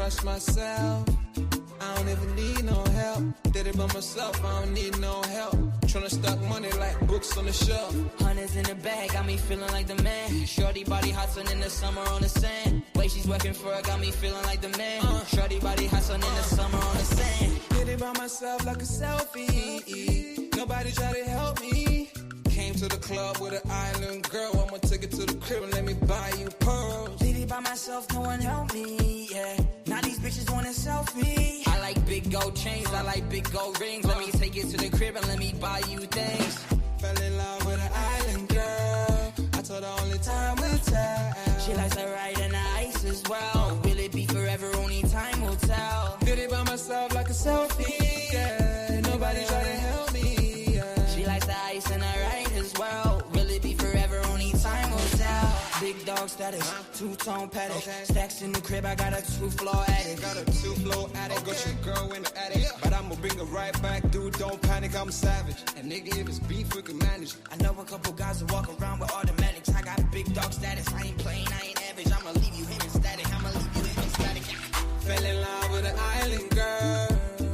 much myself. I don't even need no help. Did it by myself, I don't need no help. Tryna stack money like books on the shelf. Hundreds in the bag, got me feeling like the man. Shorty body hot sun in the summer on the sand. Way she's working for it, got me feeling like the man. Shorty body hot sun in the summer on the sand. Did it by myself like a selfie. Nobody try to help me. Came to the club with an island girl. I'ma take it to the crib and let me buy you pearls. Did it by myself, no one helped me, yeah. Now these bitches want a selfie. I like big gold chains, I like big gold rings. Let me take it to the crib and let me buy you things. Fell in love with an island girl. I told her only time will tell. She likes to ride in the ice as well. Will it be forever? Only time will tell. Did it by myself like a selfie, yeah. Nobody try to help me, yeah. She likes the ice and the ride as well. Will it be forever? Only time will tell. Big dog status, two-tone paddock. Okay. Stacks in the crib, I got a two-floor attic. Got a two-floor attic, got your girl in the attic. But I'ma bring her right back, dude, don't panic, I'm savage. And nigga, if it's beef, we can manage. I know a couple guys who walk around with automatics. I got big dog status, I ain't playing, I ain't average. I'ma leave you in static, I'ma leave you in static. Fell in love with an island girl.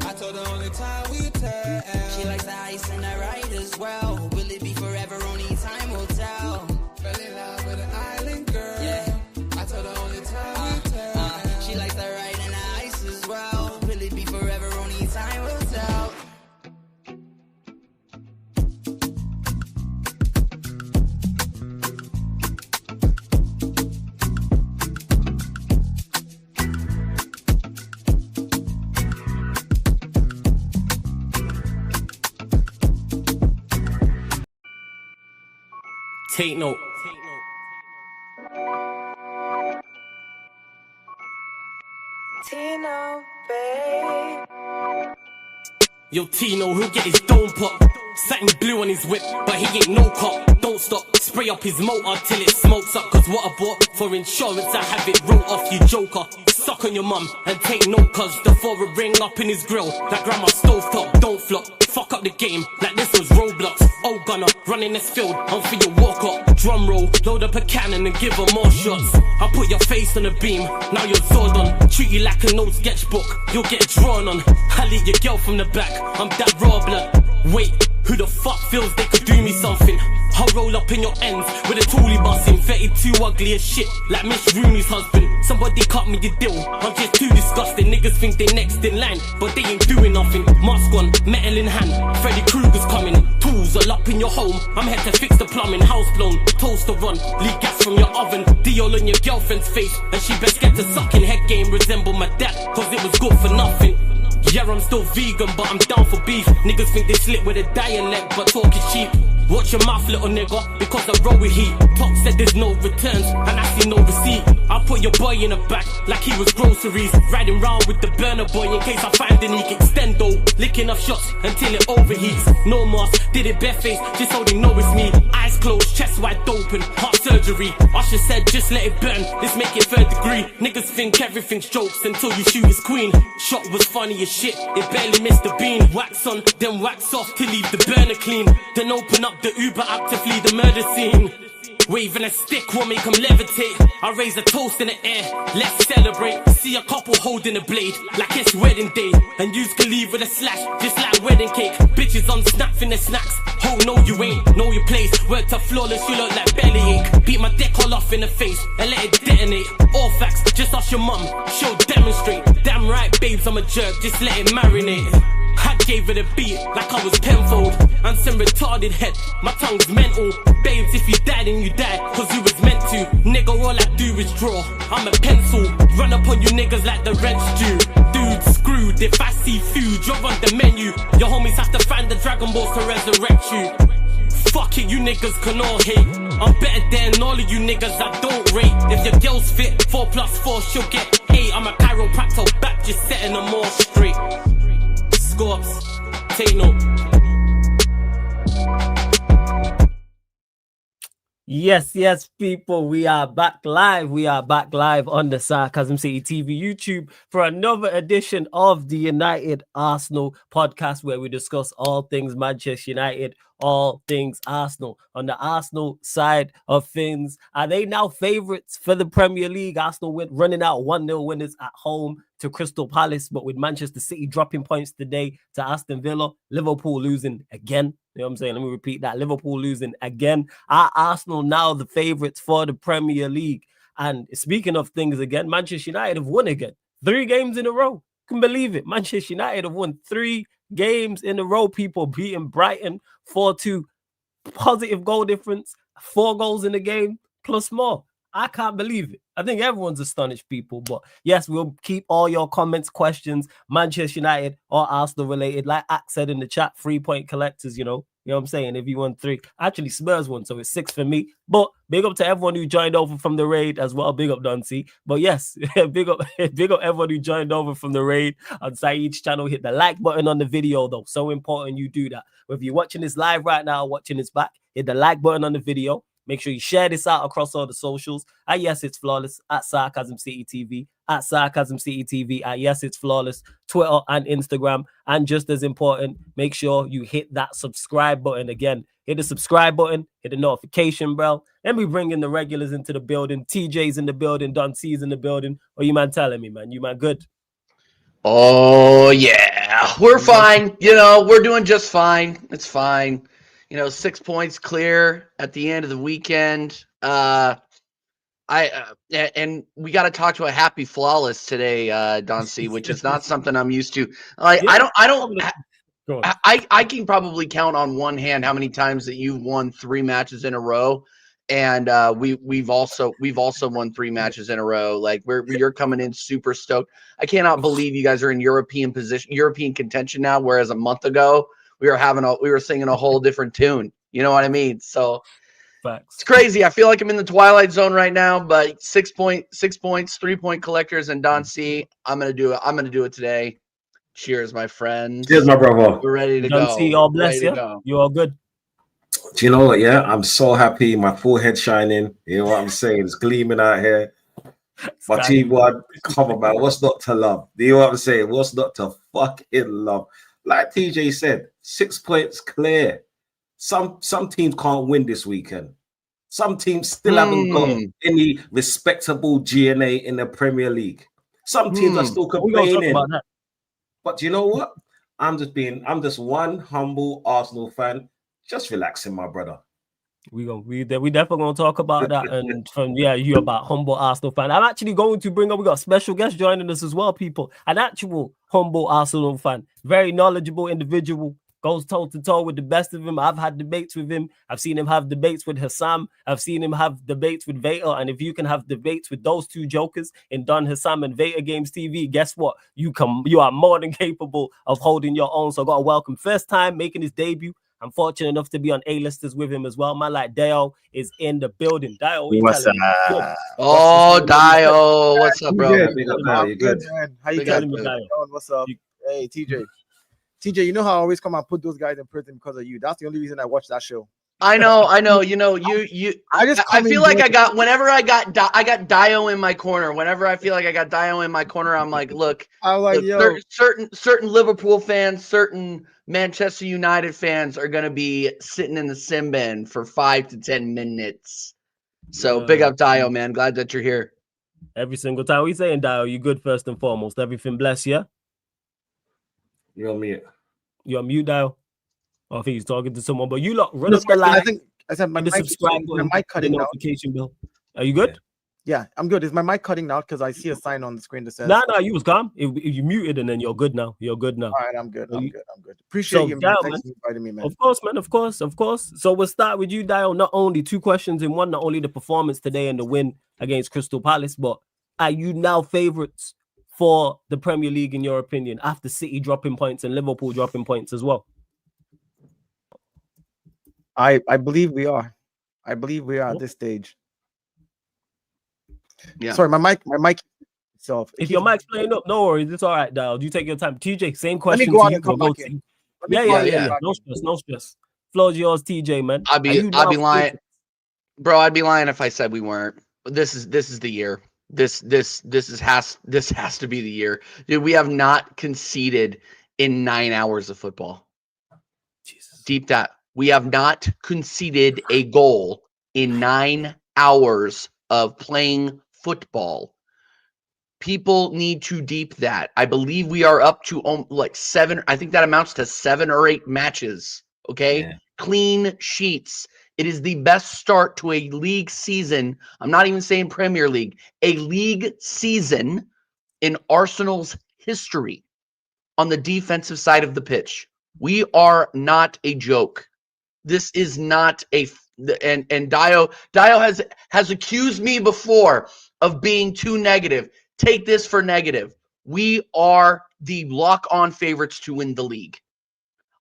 I told her only time we tell. She likes the ice and the ride as well. Will it be forever? Only time will tell. Fell in love with an island girl. Yeah. I told her only time we tell. She likes the ride and the ice as well. Will it be forever? Only time will tell. Take note. Tino, babe. Yo, Tino, he'll get his dome pop. Satin blue on his whip, but he ain't no cop. Don't stop, spray up his motor till it smokes up. Cause what I bought for insurance, I have it wrote off, you joker. Suck on your mum and take note, cause the four ring up in his grill. That grandma stove top, don't flop. Fuck up the game like this was Roblox. Oh gunner, running this field, I'm for your walk up. Drum roll, load up a cannon and give her more shots. I put your face on a beam, now you're Zordon. Treat you like an old sketchbook, you'll get drawn on. I lead your girl from the back, I'm that raw blood. Wait, who the fuck feels they could do me something? I'll roll up in your ends with a toolie busting. 32 ugly as shit, like Miss Rooney's husband. Somebody cut me a deal, I'm just too disgusting. Niggas think they next in line, but they ain't doing nothing. Mask on, metal in hand, Freddy Krueger's coming. Tools all up in your home, I'm here to fix the plumbing. House blown, toaster run, leak gas from your oven. Diol on your girlfriend's face, and she best get to sucking. Head game resemble my dad, cause it was good for nothing. Yeah, I'm still vegan, but I'm down for beef. Niggas think they slick with a dialect, but talk is cheap. Watch your mouth, little nigga, because I roll with heat. Top said there's no returns, and I see no receipt. I put your boy in the back, like he was groceries. Riding round with the burner boy, in case I find a leak. Extendo, licking off shots until it overheats. No mask, did it barefaced, just so they know it's me. Eyes closed, chest wide open, heart surgery. Usher said just let it burn, let's make it third degree. Niggas think everything's jokes until you shoot his queen. Shot was funny as shit, it barely missed the bean. Wax on, then wax off to leave the burner clean. Then open up the Uber app to flee the murder scene. Waving a stick will make them levitate. I raise a toast in the air, let's celebrate. See a couple holding a blade, like it's wedding day. And yous can leave with a slash, just like wedding cake. Bitches on snap in the snacks. Oh no you ain't, know your place. Worked up flawless, you look like bellyache. Beat my dick all off in the face, and let it detonate. All facts, just ask your mum, she'll demonstrate. Damn right babes, I'm a jerk, just let it marinate. I gave it a beat like I was Penfold. I'm some retarded head, my tongue's mental. Babes, if you die then you die, cause you was meant to. Nigga, all I do is draw, I'm a pencil. Run up on you niggas like the rent's due. Dude, screwed, if I see food, you're on the menu. Your homies have to find the Dragon Balls to resurrect you. Fuck it, you niggas can all hate. I'm better than all of you niggas I don't rate. If your girl's fit, 4 plus 4 she'll get 8. I'm a chiropractor back, just setting them all straight. Scorps, take note. Yes, people. We are back live. We are back live on the Sarcasm City TV YouTube for another edition of the United Arsenal podcast, where we discuss all things Manchester United, all things Arsenal. On the Arsenal side of things, are they now favourites for the Premier League? Arsenal running out 1-0 winners at home to Crystal Palace, but with Manchester City dropping points today to Aston Villa, Liverpool losing again. You know what I'm saying? Let me repeat that. Liverpool losing again. Are Arsenal now the favourites for the Premier League? And speaking of things again, Manchester United have won again. 3 games in a row. Can believe it. Manchester United have won 3 games in a row. People beating Brighton 4-2. Positive goal difference. 4 goals in the game plus more. I can't believe it. I think everyone's astonished, people. But yes, we'll keep all your comments, questions, Manchester United or Arsenal related. Like Ak said in the chat, 3-point collectors, you know what I'm saying? If you won 3, actually Spurs won, so it's 6 for me. But big up to everyone who joined over from the raid as well. Big up Duncy. But yes, big up everyone who joined over from the raid on Saeed's channel. Hit the like button on the video, though. So important you do that. Whether you're watching this live right now or watching this back, hit the like button on the video. Make sure you share this out across all the socials. At Yes It's Flawless, at Sarcasm City TV, at Sarcasm City TV, at Yes It's Flawless, Twitter and Instagram. And just as important, make sure you hit that subscribe button. Again, hit the subscribe button, hit the notification bell. Then we bring in the regulars into the building. TJ's in the building, Don C's in the building. What you man telling me, man? You man good? Oh, yeah. We're fine. You know, we're doing just fine. It's fine. 6 points clear at the end of the weekend. And we got to talk to a happy flawless today, Don C, which is not something I'm used to. I can probably count on one hand how many times that you've won 3 matches in a row, and we've also won 3 matches in a row. Like you're coming in super stoked. I cannot believe you guys are in European contention now, whereas a month ago we were singing a whole different tune. You know what I mean? So Facts. It's crazy. I feel like I'm in the twilight zone right now, but 6 points, 3-point collectors, and Don C. I'm gonna do it. I'm gonna do it today. Cheers, my friends. Cheers, my brother. We're ready to Don go. C, all bless you. You all good? Do you know what? Yeah, I'm so happy. My forehead shining. You know what I'm saying? It's gleaming out here. My T1, come on, man. What's not to love? Do you know what I'm saying? What's not to fucking love? Like TJ said, 6 points clear. Some teams can't win this weekend. Some teams still haven't got any respectable GNA in the Premier League. Some teams are still complaining. But you know what? I'm just one humble Arsenal fan. Just relaxing, my brother. We definitely gonna talk about that. And you about humble Arsenal fan. I'm actually going to bring up, we got a special guest joining us as well, people. An actual humble Arsenal fan, very knowledgeable individual, goes toe to toe with the best of them. I've had debates with him. I've seen him have debates with Hassam. I've seen him have debates with Vader. And if you can have debates with those 2 jokers in Don Hassam and Vader Games TV, guess what? You are more than capable of holding your own. So I got to welcome, first time making his debut. I'm fortunate enough to be on A-listers with him as well. Man like Dio is in the building. Dio, what's up? Oh, Dio. What's up, bro? You good? Man. How you telling me, Dio? What's up? Hey, TJ. TJ, you know how I always come and put those guys in prison because of you. That's the only reason I watch that show. I know. You know, I feel like whenever I got Dio in my corner. Whenever I feel like I got Dio in my corner, I'm like, look, certain Liverpool fans, certain Manchester United fans are gonna be sitting in the sim bin for 5 to 10 minutes. So big up Dio, man. Glad that you're here. Every single time we saying Dio, you good first and foremost. Everything bless you. You're on mute. You're on mute, Dio. I think he's talking to someone, but you lot run up the line. I said my mic cutting out. Notification bill. Are you good? Yeah, I'm good. Is my mic cutting out? Because I see a sign on the screen that says. No, you was calm. If you muted and then you're good now. You're good now. All right, I'm good. Appreciate you, man. Thanks for inviting me, man. Of course, man. Of course. So we'll start with you, Dio. Not only 2 questions in one, not only the performance today and the win against Crystal Palace, but are you now favourites for the Premier League in your opinion after City dropping points and Liverpool dropping points as well? I believe we are. I believe we are at this stage. Yeah. Sorry, my mic itself. If your mic's playing up, no worries. It's all right, Dial. You take your time. TJ, same question to you. Yeah. No stress. Floor's yours, TJ, man. I'll be lying. Bro, I'd be lying if I said we weren't. This is the year. This has to be the year. Dude, we have not conceded in 9 hours of football. Jesus. Deep that. We have not conceded a goal in 9 hours of playing football. People need to deep that. I believe we are up to like 7. I think that amounts to 7 or 8 matches. Okay. Yeah. Clean sheets. It is the best start to a league season. I'm not even saying Premier League, a league season in Arsenal's history on the defensive side of the pitch. We are not a joke. This is not a and Dio has accused me before of being too negative. Take this for negative. We are the lock-on favorites to win the league.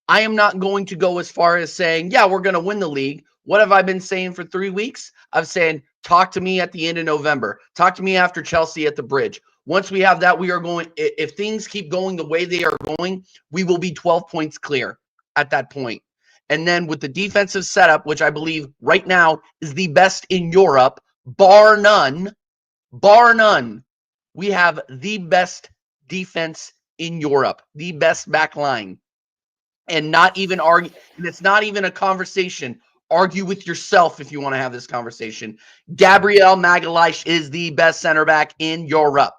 I am not going to go as far as saying, yeah, we're going to win the league. What have I been saying for 3 weeks? I'm saying, talk to me at the end of November. Talk to me after Chelsea at the bridge. Once we have that, we are going, if things keep going the way they are going, we will be 12 points clear at that point. And then with the defensive setup, which I believe right now is the best in Europe, bar none, we have the best defense in Europe, the best back line. And not even argue, and it's not even a conversation. Argue with yourself if you want to have this conversation. Gabriel Magalhaes is the best center back in Europe,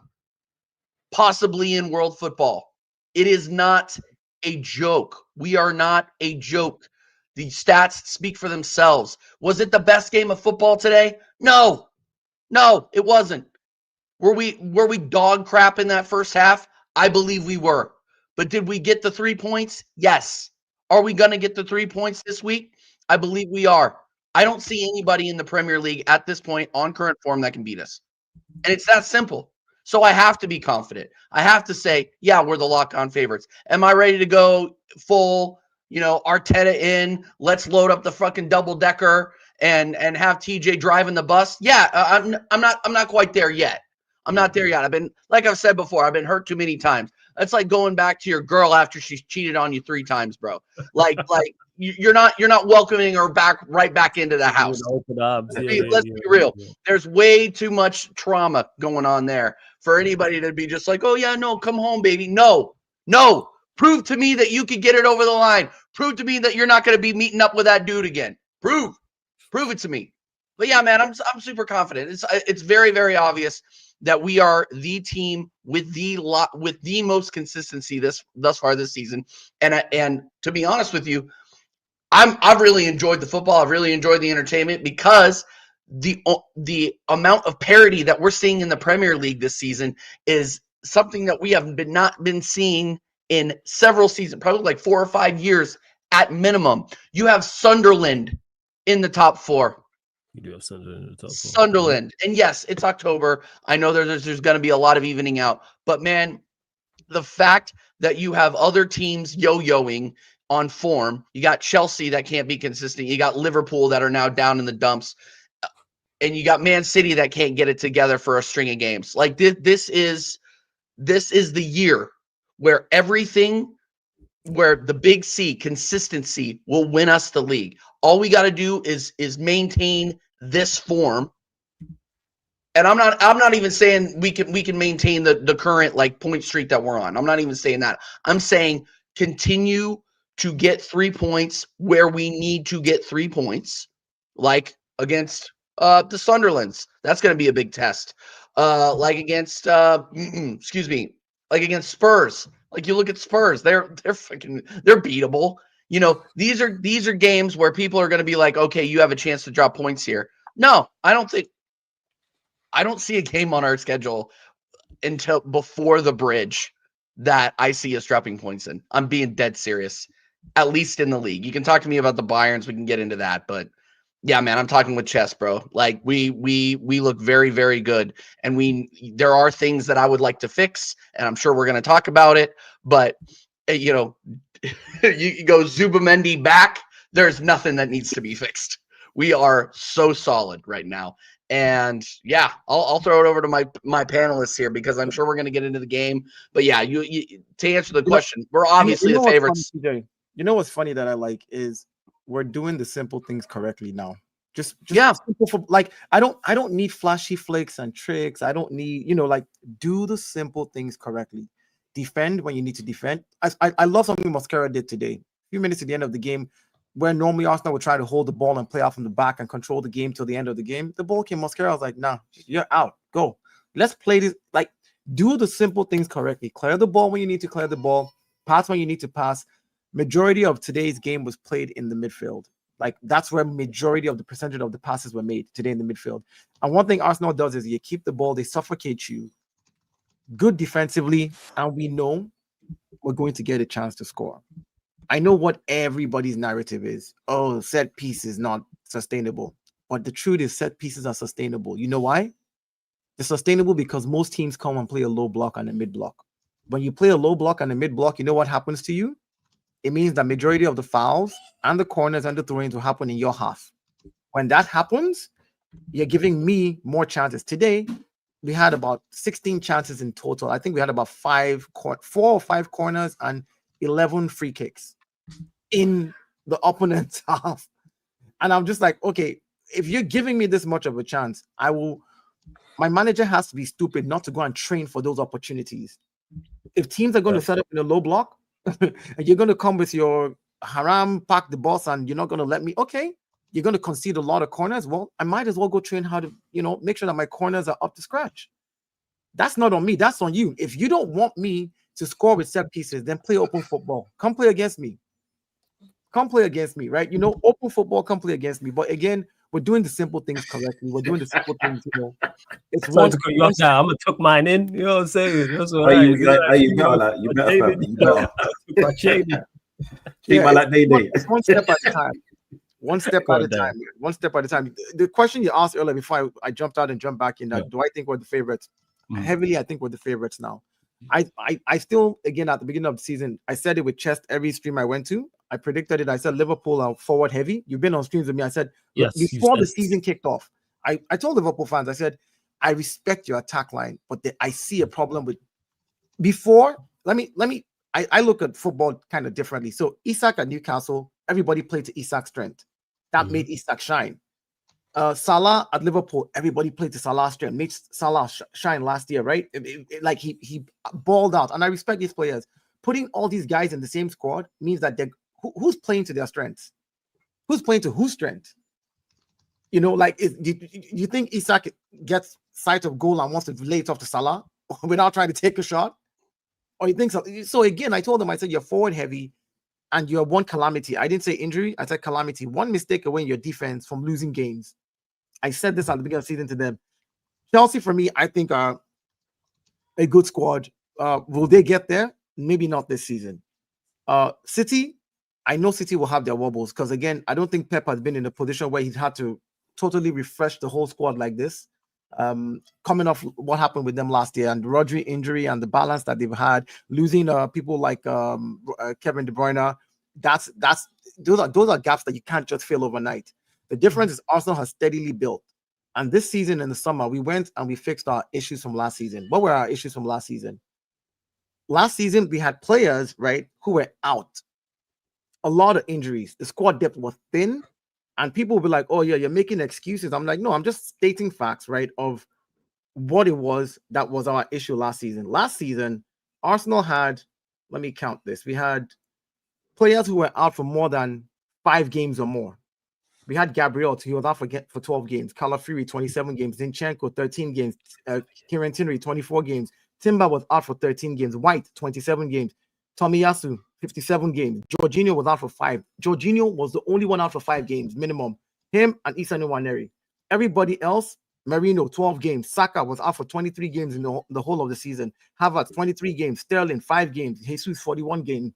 possibly in world football. It is not a joke. We are not a joke. The stats speak for themselves. Was it the best game of football today? No, it wasn't. Were we dog crap in that first half? I believe we were. But did we get the 3 points? Yes. Are we going to get the 3 points this week? I believe we are. I don't see anybody in the Premier League at this point on current form that can beat us. And it's that simple. So I have to be confident. I have to say, yeah, we're the lock-on favorites. Am I ready to go full, Arteta in? Let's load up the fucking double-decker and have TJ driving the bus? Yeah, I'm not quite there yet. I'm not there yet. Like I've said before, I've been hurt too many times. That's like going back to your girl after she's cheated on you 3 times, bro. Like you're not welcoming her right back into the house. Open arms. Let's be real. Yeah. There's way too much trauma going on there for anybody to be just like, oh yeah, no, come home, baby. No. Prove to me that you could get it over the line. Prove to me that you're not going to be meeting up with that dude again. Prove it to me. But yeah, man, I'm super confident. It's very, very obvious that we are the team with the most consistency thus far this season. And to be honest with you, I've really enjoyed the football. I've really enjoyed the entertainment because the amount of parity that we're seeing in the Premier League this season is something that we have not been seeing in several seasons, probably like 4 or 5 years at minimum. You have Sunderland in the top 4. You do have Sunderland in the top 4. Sunderland. And yes, it's October. I know there's going to be a lot of evening out. But, man, the fact that you have other teams yo-yoing on form, you got Chelsea that can't be consistent. You got Liverpool that are now down in the dumps. And you got Man City that can't get it together for a string of games. Like, this is the year where where the big C, consistency, will win us the league. All we got to do is maintain this form. And I'm not even saying we can maintain the current like point streak that we're on. I'm not even saying that. I'm saying continue to get 3 points where we need to get 3 points, like against the Sunderlands. That's going to be a big test. Like against like against Spurs. Like you look at Spurs, they're beatable. These are games where people are going to be like, okay, you have a chance to drop points here. No, I don't see a game on our schedule until before the bridge that I see us dropping points in. I'm being dead serious, at least in the league. You can talk to me about the Bayerns. We can get into that, but yeah, man, I'm talking with chess, bro. Like we look very, very good, and there are things that I would like to fix, and I'm sure we're going to talk about it. But you go Zubimendi back. There's nothing that needs to be fixed. We are so solid right now, and yeah, I'll throw it over to my panelists here because I'm sure we're going to get into the game. But yeah, you to answer the question, we're obviously the favorites. You know what's funny that I like is we're doing the simple things correctly now. Just simple for, like, I don't need flashy flicks and tricks. I don't need, like, do the simple things correctly. Defend when you need to defend. I love something Mosquera did today. A few minutes at the end of the game, where normally Arsenal would try to hold the ball and play out from the back and control the game till the end of the game. The ball came. Mosquera was like, nah, you're out. Go. Let's play this. Like, do the simple things correctly. Clear the ball when you need to clear the ball. Pass when you need to pass. Majority of today's game was played in the midfield. Like, that's where majority of the percentage of the passes were made today in the midfield. And one thing Arsenal does is you keep the ball, they suffocate you. Good defensively, and we know we're going to get a chance to score. I know what everybody's narrative is. Oh, set piece is not sustainable. But the truth is set pieces are sustainable. You know why? They're sustainable because most teams come and play a low block and a mid block. When you play a low block and a mid block, you know what happens to you? It means that majority of the fouls and the corners and the throw-ins will happen in your half. When that happens, you're giving me more chances. Today, we had about 16 chances in total. I think we had about 4 or 5 corners and 11 free kicks in the opponent's half. And I'm just like, okay, if you're giving me this much of a chance, my manager has to be stupid not to go and train for those opportunities. If teams are going to set up in a low block, and you're going to come with your haram, pack the boss, and you're not going to let me, okay, you're going to concede a lot of corners. Well, I might as well go train how to, make sure that my corners are up to scratch. That's not on me. That's on you. If you don't want me to score with set pieces, then play open football. Come play against me. Come play against me, right? Open football, come play against me. But again, we're doing the simple things correctly. We're doing the simple things, It's one to cut you off now. I'm gonna tuck mine in. You know what I'm saying? That's what you better. It's one step at a time. One step at a time. One step at a time. The question you asked earlier before I jumped out and jumped back in, do I think we're the favorites? Heavily, I think we're the favorites now. I still, again, at the beginning of the season, I said it with chest every stream I went to. I predicted it. I said Liverpool are forward heavy. You've been on streams with me. I said, before the season kicked off, I told Liverpool fans, I said, I respect your attack line, but I see a problem with before. I look at football kind of differently. So Isak at Newcastle, everybody played to Isak's strength. That made Isak shine. Salah at Liverpool, everybody played to Salah's strength. Made Salah shine last year, right? Like he balled out. And I respect these players. Putting all these guys in the same squad means that who's playing to their strengths? Who's playing to whose strength? Do you think Isak gets sight of goal and wants to lay it off to Salah without trying to take a shot? Or you think so? So again, I told them, I said, you're forward heavy and you're one calamity. I didn't say injury. I said calamity. One mistake away in your defense from losing games. I said this at the beginning of the season to them. Chelsea, for me, I think are a good squad. Will they get there? Maybe not this season. City, I know City will have their wobbles because, again, I don't think Pep has been in a position where he's had to totally refresh the whole squad like this. Coming off what happened with them last year and the Rodri injury and the balance that they've had, losing people like Kevin De Bruyne, those are gaps that you can't just fill overnight. The difference is Arsenal has steadily built. And this season in the summer, we went and we fixed our issues from last season. What were our issues from last season? Last season, we had players, right, who were out. A lot of injuries. The squad depth was thin. And people will be like, oh, yeah, you're making excuses. I'm like, no, I'm just stating facts, right, of what it was that was our issue last season. Last season, Arsenal had, let me count this. We had players who were out for more than 5 games or more. We had Gabriel, he was out for 12 games. Calafiori, 27 games. Zinchenko, 13 games. Kieran Tierney, 24 games. Timber was out for 13 games. White, 27 games. Tomiyasu, 57 games. Jorginho was out for 5. Jorginho was the only one out for 5 games, minimum. Him and Issa Nwaneri. Everybody else, Marino, 12 games. Saka was out for 23 games in the whole of the season. Havertz, 23 games. Sterling, 5 games. Jesus, 41 games.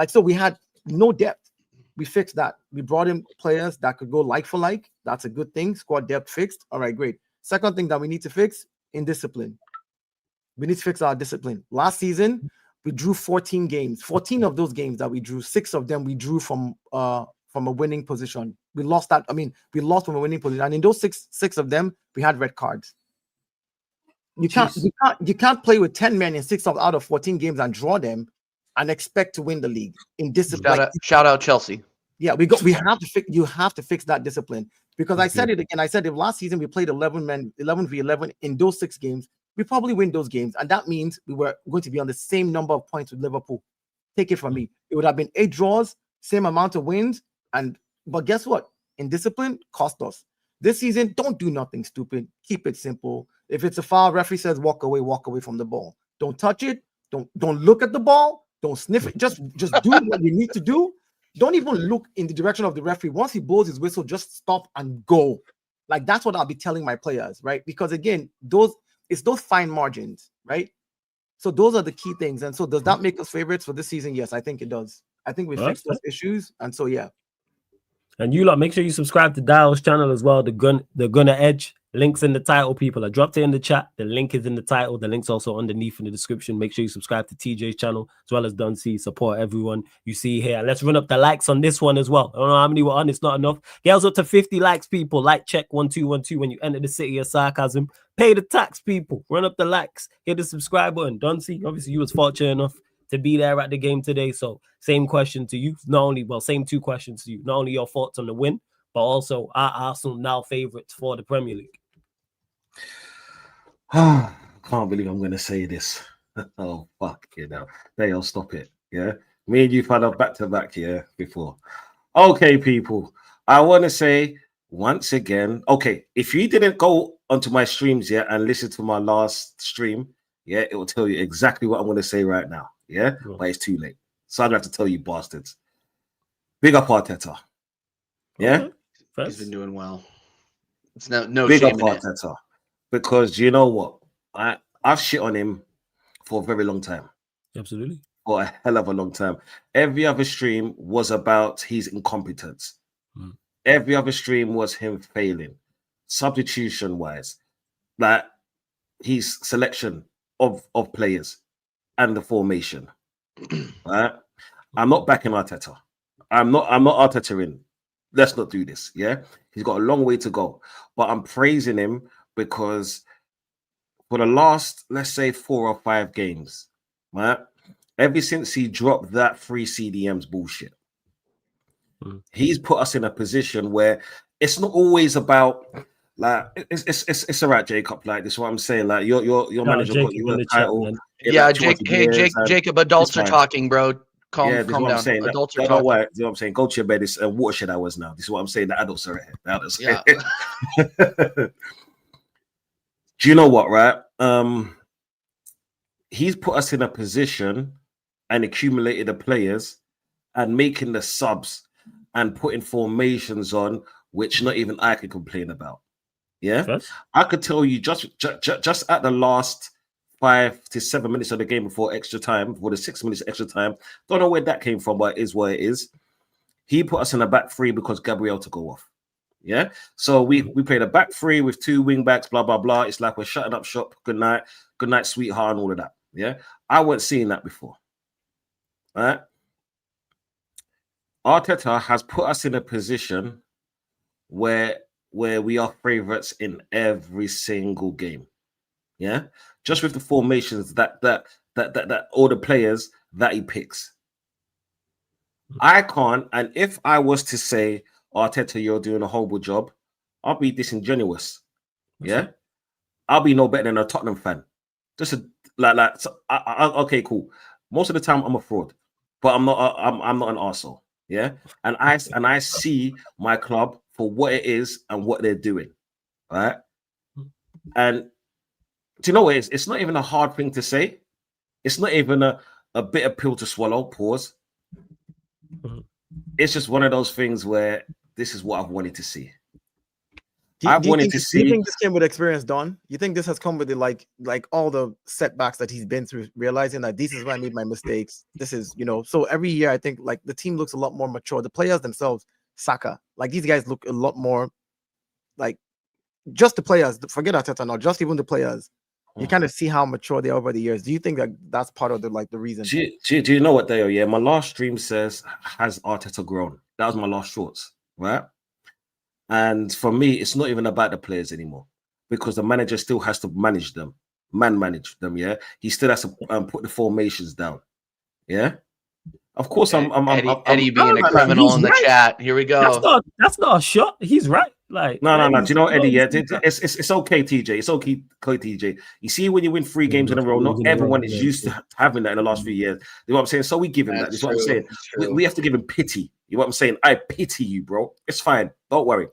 So we had no depth. We fixed that. We brought in players that could go like for like. That's a good thing. Squad depth fixed. All right, great. Second thing that we need to fix, indiscipline. We need to fix our discipline. Last season, we drew 14 games. 14 of those games that we drew, 6 of them we drew from a winning position. We lost that. We lost from a winning position. And in those six of them, we had red cards. You can't play with 10 men in 6 out of 14 games and draw them and expect to win the league in discipline. Shout out Chelsea. Yeah, we have to fix. You have to fix that discipline, because I said it again. I said if last season we played 11v11 in those 6 games, we probably win those games, and that means we were going to be on the same number of points with Liverpool. Take it from me, it would have been 8 draws, same amount of wins, but guess what? In discipline, cost us. This season, don't do nothing stupid. Keep it simple. If it's a foul, referee says walk away from the ball. Don't touch it. Don't look at the ball. Don't sniff it. Just do what you need to do. Don't even look in the direction of the referee. Once he blows his whistle, just stop and go. Like, that's what I'll be telling my players, right? Because again, it's those fine margins, right? So those are the key things. And so does that make us favorites for this season? Yes, I think it does. I think we fixed those issues. And so, yeah. And you lot, make sure you subscribe to Dial's channel as well, the Gunner Edge. Links in the title, people. I dropped it in the chat. The link is in the title. The link's also underneath in the description. Make sure you subscribe to TJ's channel as well as Don C. Support everyone you see here. And let's run up the likes on this one as well. I don't know how many were on. It's not enough. Girls up to 50 likes, people. Like check 1212 when you enter the city of sarcasm. Pay the tax, people. Run up the likes. Hit the subscribe button. Don C, obviously you was fortunate enough to be there at the game today. So same question to you. Same 2 questions to you. Not only your thoughts on the win, but also our Arsenal now favorites for the Premier League. I can't believe I'm going to say this. Oh, fuck, They'll stop it, yeah? Me and you've had a back-to-back, before. Okay, people, I want to say once again, okay, if you didn't go onto my streams yet and listen to my last stream, it will tell you exactly what I'm going to say right now, But it's too late. So I'm going to have to tell you bastards. Big up Arteta, He's been doing well. It's no big shame up in it. Arteta. Because you know what? I've shit on him for a very long time. Absolutely. For a hell of a long time. Every other stream was about his incompetence. Every other stream was him failing. Substitution-wise. Like his selection of players and the formation. Right? I'm not backing Arteta. I'm not Arteta in. Let's not do this. He's got a long way to go. But I'm praising him because for the last, let's say, 4 or 5 games, right? Ever since he dropped that 3 CDMs bullshit, he's put us in a position where it's not always about like it's all right, Jacob. Like this is what I'm saying. Like your manager got you a title. Jacob, adults are talking, bro. Calm down. I'm saying. Adults are talking. You know what I'm saying? Go to your bed. It's watershed hours now. This is what I'm saying. The adults are here. Do you know what, right? He's put us in a position and accumulated the players and making the subs and putting formations on which not even I could complain about. I could tell you just at the last 5 to 7 minutes of the game before extra time, for the 6 minutes extra time. Don't know where that came from, but it is what it is. He put us in a back 3 because Gabriel to go off. So we played a back 3 with 2 wing backs, blah blah blah. It's like we're shutting up shop. Good night, sweetheart, and all of that. I wasn't seeing that before. Right? Arteta has put us in a position where we are favorites in every single game. Just with the formations that all the players that he picks. I can't, and if I was to say, Arteta, you're doing a horrible job, I'll be disingenuous. I'll be no better than a Tottenham fan. Just okay, cool. Most of the time I'm a fraud, but I'm not an arsehole. And I see my club for what it is and what they're doing. Right? And do you know what it is? It's not even a hard thing to say. It's not even a bitter pill to swallow. Pause. It's just one of those things where this is what I've wanted to see. Do you think this came with experience, Don? You think this has come with like all the setbacks that he's been through, realizing that this is where I made my mistakes. This is, so every year I think like the team looks a lot more mature. The players themselves, Saka, like these guys look a lot more like just the players. Forget Arteta now, just even the players. You kind of see how mature they are over the years. Do you think that that's part of the reason? Do you know what they are? Yeah, my last stream says, has Arteta grown? That was my last shorts, right? And for me, it's not even about the players anymore because the manager still has to manage them, manage them. He still has to put the formations down. Of course, Eddie being a criminal in the chat. Here we go. That's not a shot. He's right. Like no. Do you know, Eddie? Yeah, it's okay, TJ. It's okay, TJ. You see, when you win 3 games in a row, not everyone is used to having that in the last few years. You know what I'm saying? So we give him that. That's what I'm saying. We have to give him pity. You know what I'm saying? I pity you, bro. It's fine. Don't worry.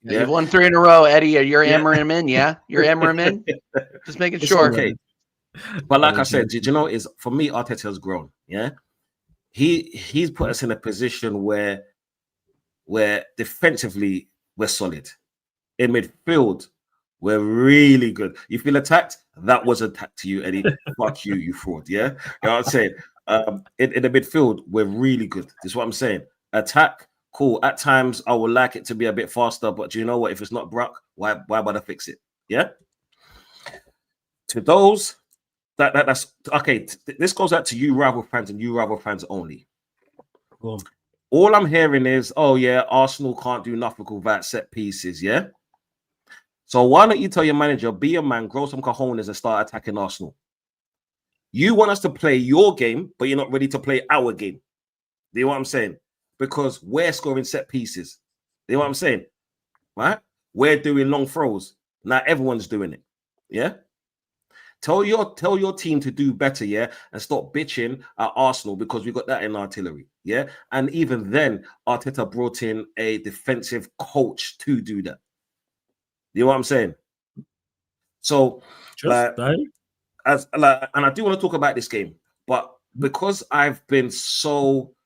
Yeah. You've won 3 in a row, Eddie. You're hammering him in, yeah? You're hammering him in? Just making sure. Okay. But like I said, did you know, is for me, Arteta has grown. Yeah. He's put us in a position where defensively we're solid. In midfield, we're really good. You feel attacked? That was attack to you, Eddie. Fuck you, you fraud. Yeah. You know what I'm saying? In the midfield, we're really good. This is what I'm saying. Attack, cool. At times, I would like it to be a bit faster, but do you know what? If it's not Brock, why bother fix it? Yeah. To those that's okay. This goes out to you, rival fans, and you, rival fans only. Cool. All I'm hearing is, oh yeah, Arsenal can't do nothing without set pieces. Yeah. So why don't you tell your manager, be a man, grow some cojones, and start attacking Arsenal? You want us to play your game, but you're not ready to play our game. Do you know what I'm saying? Because we're scoring set pieces. Do you know what I'm saying? Right? We're doing long throws. Now everyone's doing it. Yeah. Tell your team to do better, yeah, and stop bitching at Arsenal because we got that in artillery, yeah. And even then, Arteta brought in a defensive coach to do that. You know what I'm saying? So, and I do want to talk about this game, but because I've been so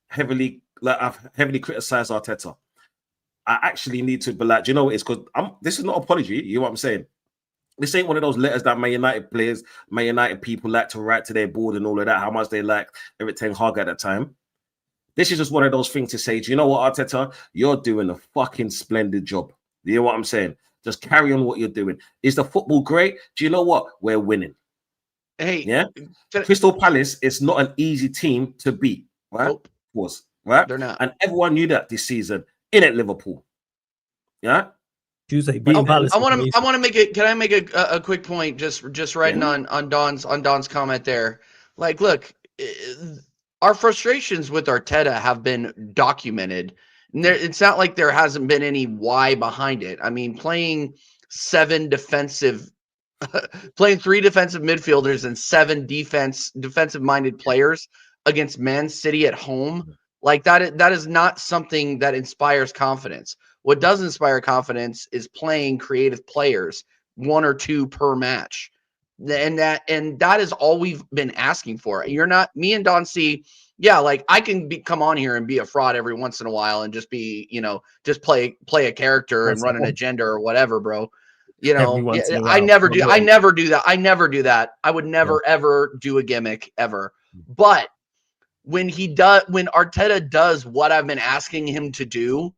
heavily, I've heavily criticized Arteta, I actually need to be like, do you know what? It's because this is not apology. You know what I'm saying? This ain't one of those letters that Man United players, Man United people like to write to their board and all of that, how much they like Erik ten Hag at that time. This is just one of those things to say, do you know what, Arteta? You're doing a fucking splendid job. You know what I'm saying? Just carry on what you're doing. Is the football great? Do you know what? We're winning. Hey. Yeah? Crystal Palace is not an easy team to beat, right? Nope. Right? They're not. And everyone knew that this season in at Liverpool. Yeah? Tuesday, I want to make it. Can I make a quick point? Just writing on Don's comment there. Like, look, our frustrations with Arteta have been documented. And it's not like there hasn't been any why behind it. I mean, playing 3 defensive midfielders and 7 defensive-minded players against Man City at home, like that is not something that inspires confidence. What does inspire confidence is playing creative players, 1 or 2 per match. And that is all we've been asking for. Me and Don C, yeah, like I can come on here and be a fraud every once in a while and just be, just play a character and run an agenda or whatever, bro. I never do that. I would never ever do a gimmick ever. But when Arteta does what I've been asking him to do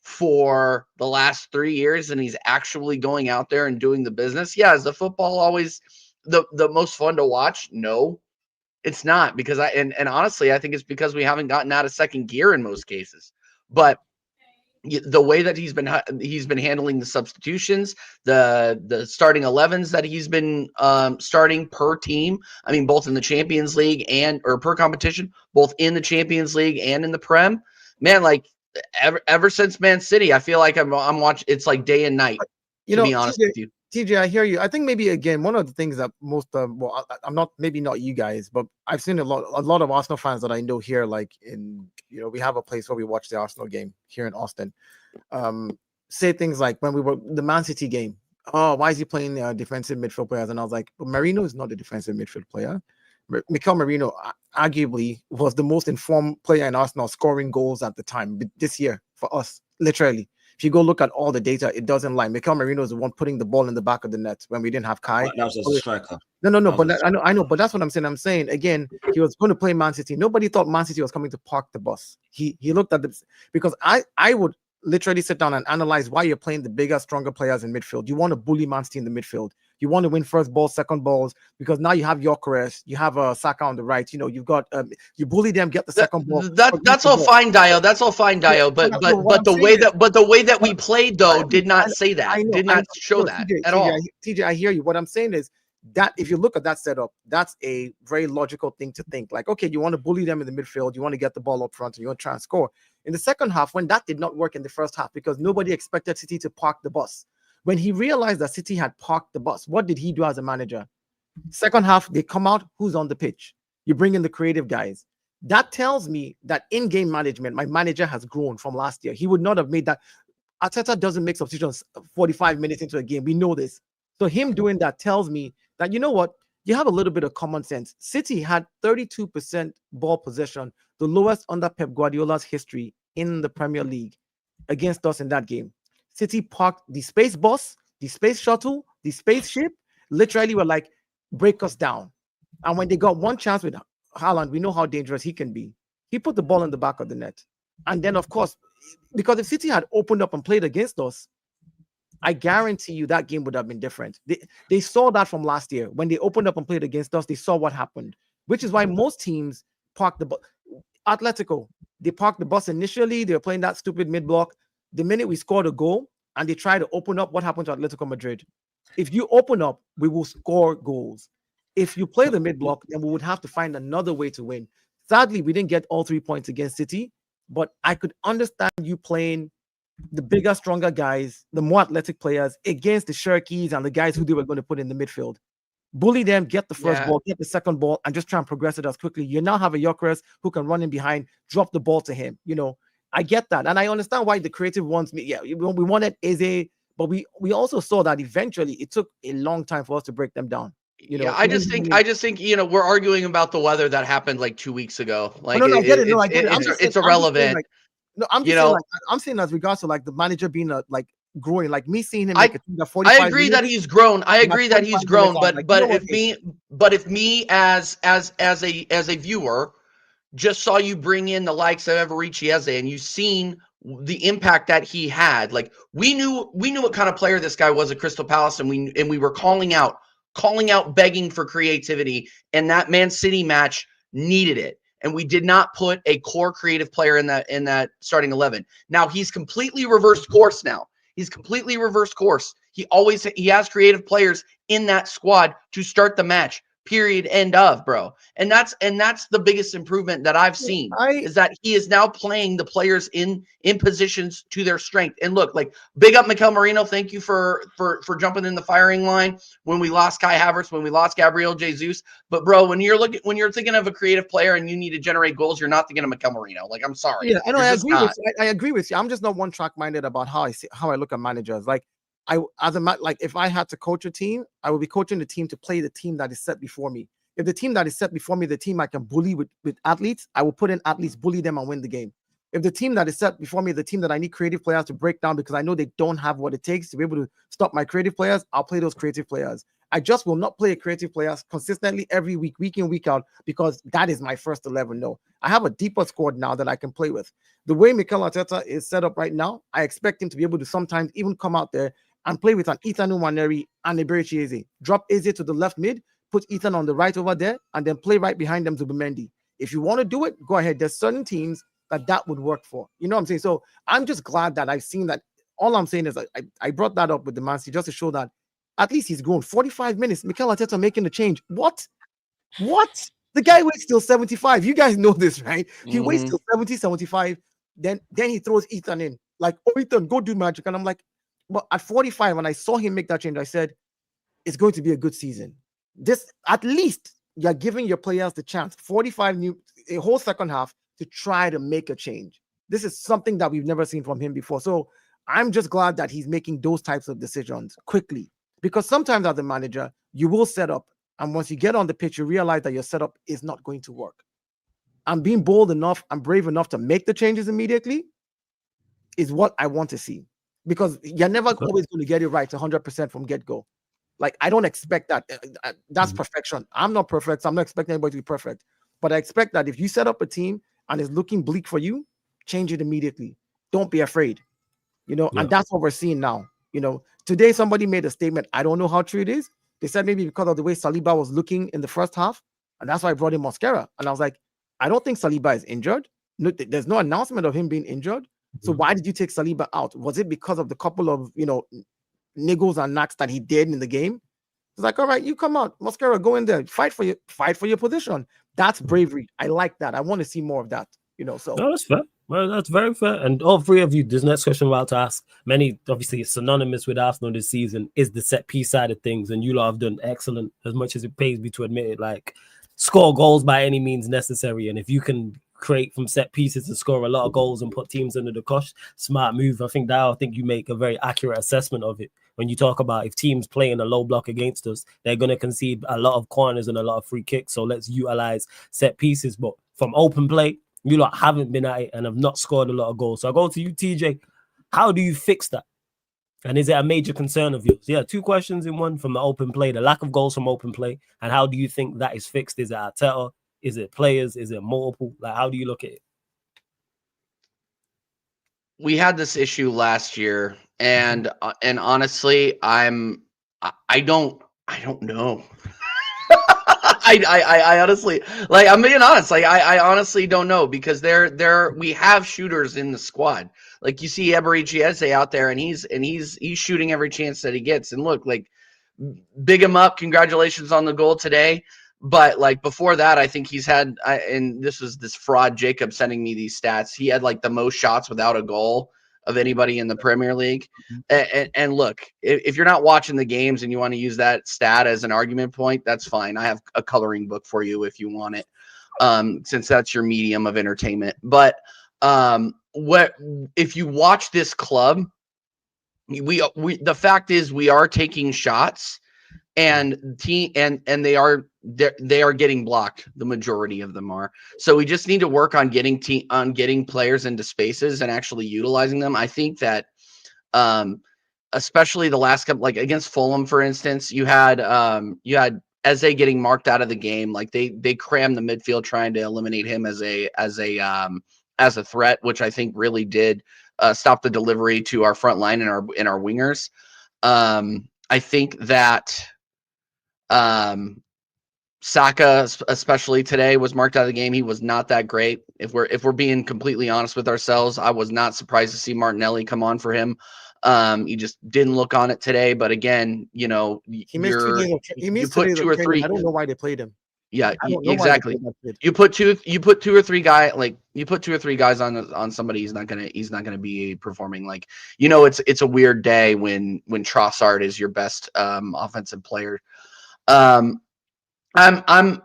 for the last 3 years and he's actually going out there and doing the business, is the football always the most fun to watch? No, it's not, because honestly I think it's because we haven't gotten out of second gear in most cases. But the way that he's been handling the substitutions, the starting 11s that he's been starting per team, I mean both in the Champions League or per competition, both in the Champions League and in the Prem, man, like ever since Man City, I feel like I'm watching. It's like day and night. To be honest with you, TJ, I hear you. I think maybe again one of the things that most I'm not, maybe not you guys, but I've seen a lot of Arsenal fans that I know here, like we have a place where we watch the Arsenal game here in Austin. Say things like when we were the Man City game. Oh, why is he playing defensive midfield players? And I was like, Marino is not a defensive midfield player. Mikel Marino arguably was the most informed player in Arsenal, scoring goals at the time this year for us. Literally, if you go look at all the data, it doesn't lie. Mikel Marino is the one putting the ball in the back of the net when we didn't have Kai. That was as a striker. No. But I know. But that's what I'm saying. I'm saying again, he was going to play Man City. Nobody thought Man City was coming to park the bus. He looked at because I would literally sit down and analyze why you're playing the bigger, stronger players in midfield. You want to bully Man City in the midfield. You want to win first balls, second balls, because now you have Gyökeres, you have Saka on the right. You've got you bully them, get the second ball. That's all fine, Dio. That's all fine, Dio. But the way that we played though did not say that. Did not show that at all. TJ, I hear you. What I'm saying is That if you look at that setup, that's a very logical thing to think. Like, okay, you want to bully them in the midfield, you want to get the ball up front, and you want to try and score. In the second half, when that did not work in the first half, because nobody expected City to park the bus. When he realized that City had parked the bus, what did he do as a manager? Second half, they come out, who's on the pitch? You bring in the creative guys. That tells me that in-game management, my manager has grown from last year. He would not have made that. Arteta doesn't make substitutions 45 minutes into a game. We know this. So him doing that tells me that, you know what? You have a little bit of common sense. City had 32% ball possession, the lowest under Pep Guardiola's history in the Premier League against us in that game. City parked the space bus, the space shuttle, the spaceship, literally were like, break us down. And when they got one chance with Haaland, we know how dangerous he can be. He put the ball in the back of the net. And then, of course, because if City had opened up and played against us, I guarantee you that game would have been different. They saw that from last year. When they opened up and played against us, they saw what happened, which is why most teams park the bus. Atletico, they parked the bus initially. They were playing that stupid mid-block. The minute we scored a goal and they tried to open up, what happened to Atletico Madrid? If you open up, we will score goals. If you play the mid-block, then we would have to find another way to win. Sadly, we didn't get all 3 points against City, but I could understand you playing the bigger, stronger guys, the more athletic players against the Shirkies and the guys who they were going to put in the midfield. Bully them, get the first ball, get the second ball, and just try and progress it as quickly. You now have a Gyökeres who can run in behind, drop the ball to him. You know, I get that. And I understand why the creative wants me. Yeah, we wanted Eze, but we also saw that eventually it took a long time for us to break them down. You know, yeah, I just think, you know, we're arguing about the weather that happened like 2 weeks ago. Like, I get it. No, I get it. It's irrelevant. I'm saying as regards to like the manager being growing, like me seeing him make a team that 45 I agree that he's grown. I agree that he's grown, but if me as a viewer just saw you bring in the likes of Eberechi Eze and you've seen the impact that he had, like we knew what kind of player this guy was at Crystal Palace, and we were calling out, begging for creativity, and that Man City match needed it. And we did not put a core creative player in that starting 11. Now he's completely reversed course now. He has creative players in that squad to start the match. Period. End of, bro. And that's the biggest improvement that I've seen is that he is now playing the players in positions to their strength. And look, like big up Mikel Merino. Thank you for jumping in the firing line when we lost Kai Havertz, when we lost Gabriel Jesus. But bro, when you're thinking of a creative player and you need to generate goals, you're not thinking of Mikel Merino. Like, I'm sorry. Yeah, I agree with you. I'm just not one track minded about how I look at managers. Like, if I had to coach a team, I would be coaching the team to play the team that is set before me. If the team that is set before me, the team I can bully with athletes, I will put in athletes, bully them, and win the game. If the team that is set before me, the team that I need creative players to break down because I know they don't have what it takes to be able to stop my creative players, I'll play those creative players. I just will not play a creative players consistently every week, week in, week out, because that is my first 11. No, I have a deeper squad now that I can play with. The way Mikel Arteta is set up right now, I expect him to be able to sometimes even come out there and play with an Ethan Nwaneri and Eberechi Eze. Drop Eze to the left mid, put Ethan on the right over there, and then play right behind them Zubimendi. If you want to do it, go ahead. There's certain teams that would work for. You know what I'm saying? So I'm just glad that I've seen that. All I'm saying is I brought that up with the Man City just to show that at least he's grown. 45 minutes, Mikel Arteta making the change. What? The guy waits till 75. You guys know this, right? He waits till 70, 75. Then he throws Ethan in. Like, oh, Ethan, go do magic. And I'm like, but at 45, when I saw him make that change, I said, it's going to be a good season. This, at least, you're giving your players the chance. 45 a whole second half to try to make a change. This is something that we've never seen from him before. So I'm just glad that he's making those types of decisions quickly. Because sometimes as a manager, you will set up, and once you get on the pitch, you realize that your setup is not going to work. And being bold enough and brave enough to make the changes immediately is what I want to see. Because you're never always going to get it right 100% from get-go. Like, I don't expect that. That's perfection. I'm not perfect, so I'm not expecting anybody to be perfect. But I expect that if you set up a team and it's looking bleak for you, change it immediately. Don't be afraid. You know, and that's what we're seeing now. You know, today somebody made a statement. I don't know how true it is. They said maybe because of the way Saliba was looking in the first half, and that's why I brought in Mosquera. And I was like, I don't think Saliba is injured. No, there's no announcement of him being injured. So why did you take Saliba out? Was it because of the couple of, niggles and knocks that he did in the game? It's like, all right, you come out, Mosquera, go in there, fight for your position. That's bravery. I like that. I want to see more of that. So no, that's fair. Well, that's very fair. And all three of you, this next question I'm about to ask, many obviously it's synonymous with Arsenal this season, is the set piece side of things. And you lot have done excellent, as much as it pays me to admit it. Like, score goals by any means necessary. And if you can create from set pieces and score a lot of goals and put teams under the cosh, smart move. I think you make a very accurate assessment of it. When you talk about if teams playing a low block against us, they're going to concede a lot of corners and a lot of free kicks. So let's utilize set pieces. But from open play, you lot haven't been at it and have not scored a lot of goals. So I go to you, TJ. How do you fix that? And is it a major concern of yours? Yeah, two questions in one from the open play, the lack of goals from open play. And how do you think that is fixed? Is it Arteta? Is it players? Is it multiple? Like, how do you look at it? We had this issue last year, and honestly, I don't know. I honestly, like, I'm being honest. Like, I honestly don't know, because we have shooters in the squad. Like, you see Eberechi Eze out there, and he's shooting every chance that he gets. And look, like, big him up. Congratulations on the goal today. But like before that, I think he's had, and this was this fraud Jacob sending me these stats. He had like the most shots without a goal of anybody in the Premier League. And look, if you're not watching the games and you want to use that stat as an argument point, that's fine. I have a coloring book for you if you want it, since that's your medium of entertainment. But what if you watch this club? The fact is we are taking shots, and they are getting blocked. The majority of them are. So we just need to work on getting players into spaces and actually utilizing them. I think that especially the last couple, like against Fulham, for instance, you had Eze getting marked out of the game. Like they crammed the midfield trying to eliminate him as a threat, which I think really did stop the delivery to our front line and our wingers. I think that Saka, especially today, was marked out of the game. He was not that great. If we're being completely honest with ourselves, I was not surprised to see Martinelli come on for him. He just didn't look on it today. But again, he missed 2 or 3. I don't know why they played him. Yeah, exactly. You put two or three guys on somebody. He's not gonna be performing. Like, it's a weird day when Trossard is your best offensive player. I'm open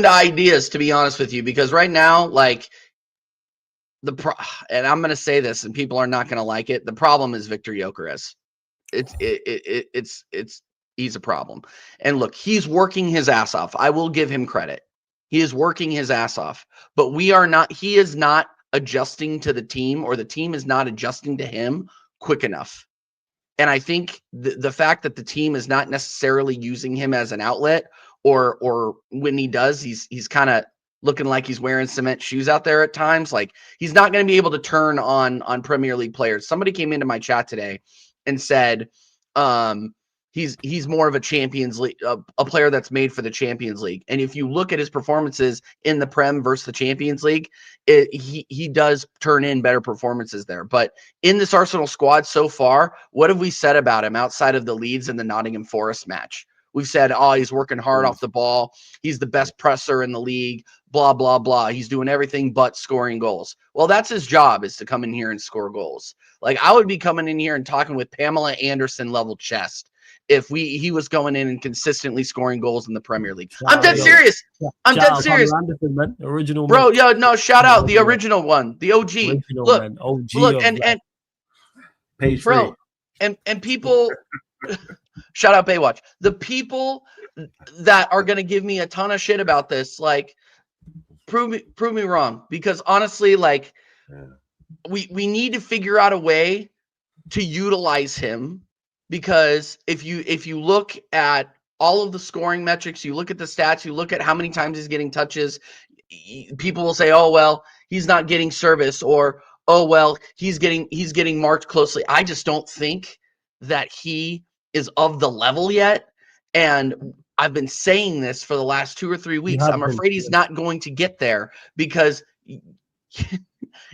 to ideas, to be honest with you, because right now, like and I'm gonna say this, and people are not gonna like it. The problem is Victor Gyökeres. He's a problem. And look, he's working his ass off. I will give him credit. He is working his ass off, but he is not adjusting to the team, or the team is not adjusting to him quick enough. And I think the fact that the team is not necessarily using him as an outlet, or when he does, he's kind of looking like he's wearing cement shoes out there at times. Like, he's not going to be able to turn on Premier League players. Somebody came into my chat today and said, he's more of a Champions League, a player that's made for the Champions League. And if you look at his performances in the Prem versus the Champions League, he does turn in better performances there. But in this Arsenal squad so far, what have we said about him outside of the Leeds and the Nottingham Forest match? We've said, he's working hard off the ball. He's the best presser in the league, blah, blah, blah. He's doing everything but scoring goals. Well, that's his job, is to come in here and score goals. Like, I would be coming in here and talking with Pamela Anderson level chest if he was going in and consistently scoring goals in the Premier League. I'm dead serious. I'm dead serious. Anderson, man. Original, bro. Yeah, no, shout out the original one, the OG. Look, and page bro, 3. and people. Shout out Baywatch. The people that are going to give me a ton of shit about this, like, prove me wrong, because honestly, like, we need to figure out a way to utilize him, because if you look at all of the scoring metrics, you look at the stats, you look at how many times he's getting touches, people will say, oh well, he's not getting service, or oh well, he's getting marked closely. I just don't think that he is of the level yet, and I've been saying this for the last 2 or 3 weeks. I'm afraid he's not going to get there, because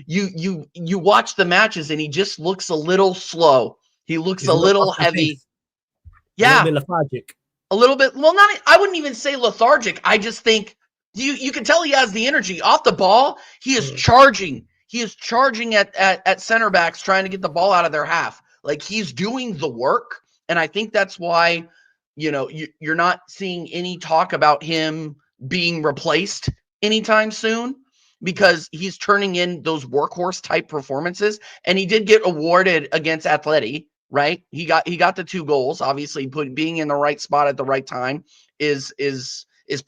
you watch the matches and he just looks a little slow. He looks a little heavy. Yeah. A little bit lethargic. A little bit. Well, not. I wouldn't even say lethargic. I just think you can tell he has the energy off the ball. He is charging. He is charging at center backs, trying to get the ball out of their half. Like, he's doing the work, and I think that's why you're not seeing any talk about him being replaced anytime soon, because he's turning in those workhorse type performances, and he did get awarded against Atleti. Right, he got the 2 goals. Obviously, being in the right spot at the right time is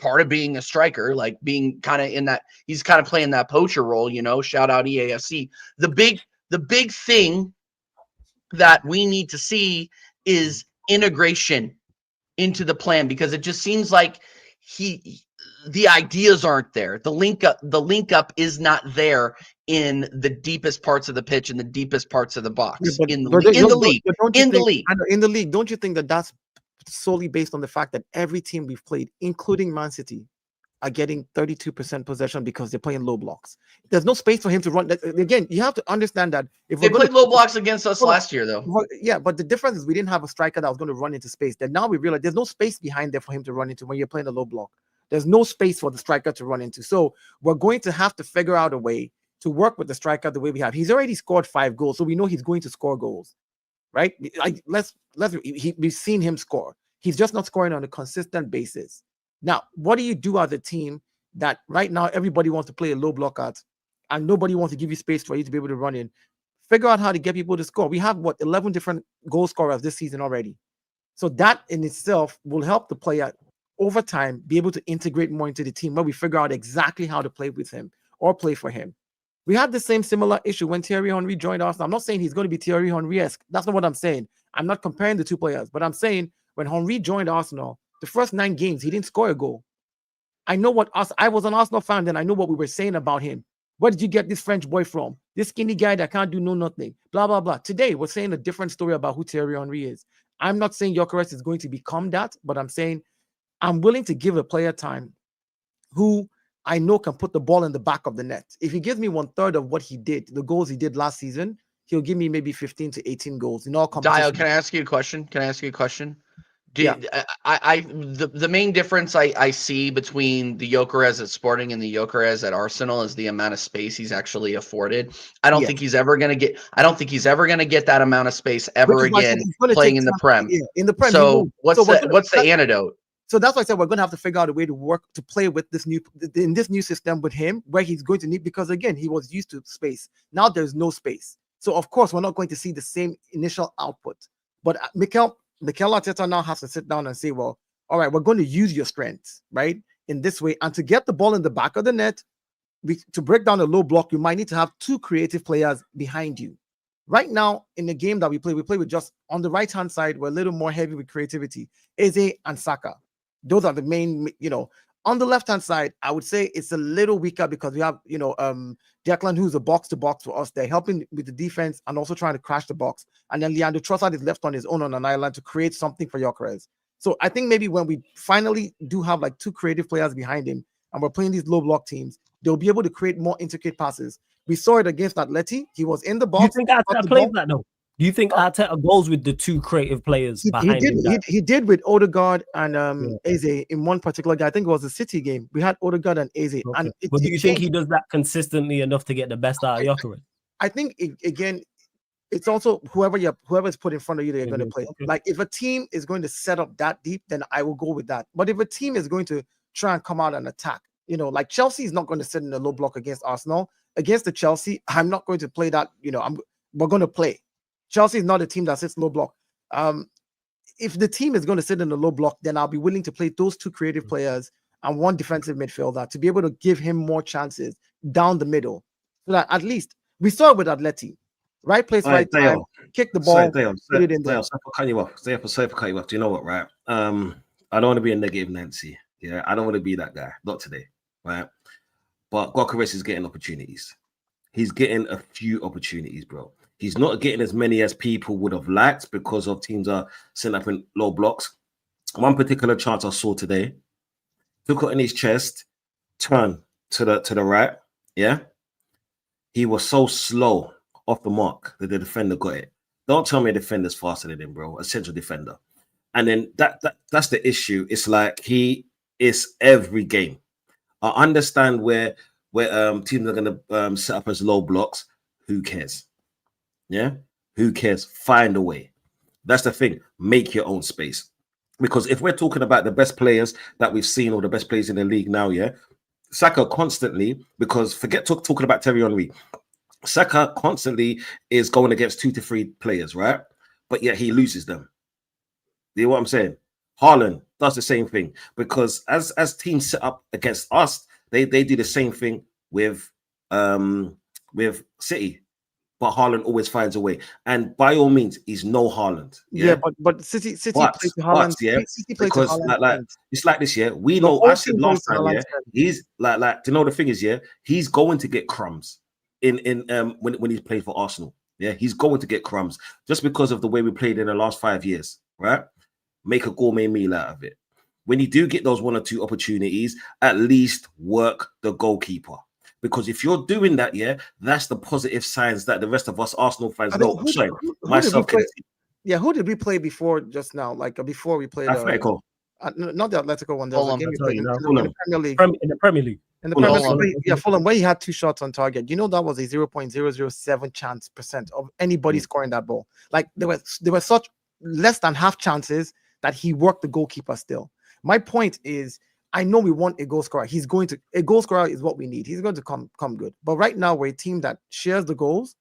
part of being a striker. Like, being kind of in that, he's kind of playing that poacher role. Shout out EAFC. The big thing that we need to see is integration into the plan, because it just seems like the ideas aren't there. The link up is not there in the deepest parts of the pitch, in the deepest parts of the box, in the league. Don't you think that that's solely based on the fact that every team we've played, including Man City, are getting 32% possession because they're playing low blocks? There's no space for him to run. Again, you have to understand that if they played low blocks against us last year, though. Yeah, but the difference is we didn't have a striker that was going to run into space. Then now we realize there's no space behind there for him to run into when you're playing a low block. There's no space for the striker to run into. So we're going to have to figure out a way to work with the striker the way we have. He's already scored 5 goals, so we know he's going to score goals, right? We've seen him score. He's just not scoring on a consistent basis. Now, what do you do as a team that right now everybody wants to play a low block at, and nobody wants to give you space for you to be able to run in? Figure out how to get people to score. We have 11 different goal scorers this season already. So that in itself will help the player over time be able to integrate more into the team, where we figure out exactly how to play with him or play for him. We had the same similar issue when Thierry Henry joined Arsenal. I'm not saying he's going to be Thierry Henry-esque. That's not what I'm saying. I'm not comparing the 2 players, but I'm saying when Henry joined Arsenal, the first 9 games, he didn't score a goal. I know I was an Arsenal fan then. I know what we were saying about him. Where did you get this French boy from? This skinny guy that can't do nothing. Blah, blah, blah. Today, we're saying a different story about who Thierry Henry is. I'm not saying Gyökeres is going to become that, but I'm saying I'm willing to give a player time who I know can put the ball in the back of the net. If he gives me 1/3 of what he did, the goals he did last season, he'll give me maybe 15 to 18 goals in all competitions. Dio, can I ask you a question? The main difference I see between the Gyökeres at Sporting and the Gyökeres at Arsenal is the amount of space he's actually afforded. I don't think he's ever going to get that amount of space ever again playing in the Prem. In the Prem. So what's the antidote? So that's why I said we're going to have to figure out a way to play with this new system with him, where he's going to need, because again, he was used to space. Now there's no space. So of course we're not going to see the same initial output. But Mikel Arteta now has to sit down and say, well, all right, we're going to use your strengths, right, in this way. And to get the ball in the back of the net, to break down a low block, you might need to have 2 creative players behind you. Right now, in the game that we play with just on the right-hand side, we're a little more heavy with creativity. Eze and Saka. Those are the main, On the left-hand side, I would say it's a little weaker because we have, Declan, who's a box-to-box for us. They're helping with the defense and also trying to crash the box. And then Leandro Trossard is left on his own on an island to create something for Gyökeres. So I think maybe when we finally do have 2 creative players behind him and we're playing these low-block teams, they'll be able to create more intricate passes. We saw it against Atleti. He was in the box. Do you think Arteta plays that, though? Do you think Arteta goes with the 2 creative players behind him? He did with Odegaard and Eze in one particular game. I think it was the City game. We had Odegaard and Eze. Okay. But do you think he does that consistently enough to get the best out of Gyökeres? I think, again, it's also whoever's put in front of you that you're going to play. Okay. If a team is going to set up that deep, then I will go with that. But if a team is going to try and come out and attack, Chelsea is not going to sit in a low block against Arsenal. Against the Chelsea, I'm not going to play that. We're going to play. Chelsea is not a team that sits low block. If the team is going to sit in a low block, then I'll be willing to play those 2 creative players and 1 defensive midfielder to be able to give him more chances down the middle. So that at least we saw it with Atleti. Right place, right time, kick the ball, put it in there. Cut you off. Do you know what, right? I don't want to be a negative Nancy. Yeah, I don't want to be that guy. Not today, right? But Gyökeres is getting opportunities. He's getting a few opportunities, bro. He's not getting as many as people would have liked because of teams are setting up in low blocks. One particular chance I saw today, took it in his chest, turned to the right. Yeah. He was so slow off the mark that the defender got it. Don't tell me a defender's faster than him, bro. A central defender. And then that's the issue. It's like he is every game. I understand where teams are going to set up as low blocks. Who cares? Yeah, who cares? Find a way. That's the thing. Make your own space. Because if we're talking about the best players that we've seen or the best players in the league now, yeah, Saka constantly, because forget talking about Thierry Henry, Saka constantly is going against 2 to 3 players, right? But yet he loses them. You know what I'm saying? Haaland does the same thing because as teams set up against us, they do the same thing with City. But Haaland always finds a way, and by all means, he's no Haaland. Yeah, but City plays to Haaland. Yeah, City plays because to Haaland like it's like this. Yeah, we know. I said last time. Yeah, he's like you know the thing is, yeah, he's going to get crumbs in when he's played for Arsenal. Yeah, he's going to get crumbs just because of the way we played in the last 5 years. Right, make a gourmet meal out of it. When you do get those 1 or 2 opportunities, at least work the goalkeeper. Because if you're doing that, yeah, that's the positive signs that the rest of us Arsenal fans know. Who did we play before just now? Like before we played Atletico. Not the Atletico one. There was a game we played in the Premier League. In the Premier League. In the Premier League, yeah, Fulham, where he had 2 shots on target. You know that was a 0.007 chance % of anybody scoring that ball. Like there were such less than half chances that he worked the goalkeeper still. My point is, I know we want a goal scorer. A goal scorer is what we need. He's going to come good. But right now, we're a team that shares the goals.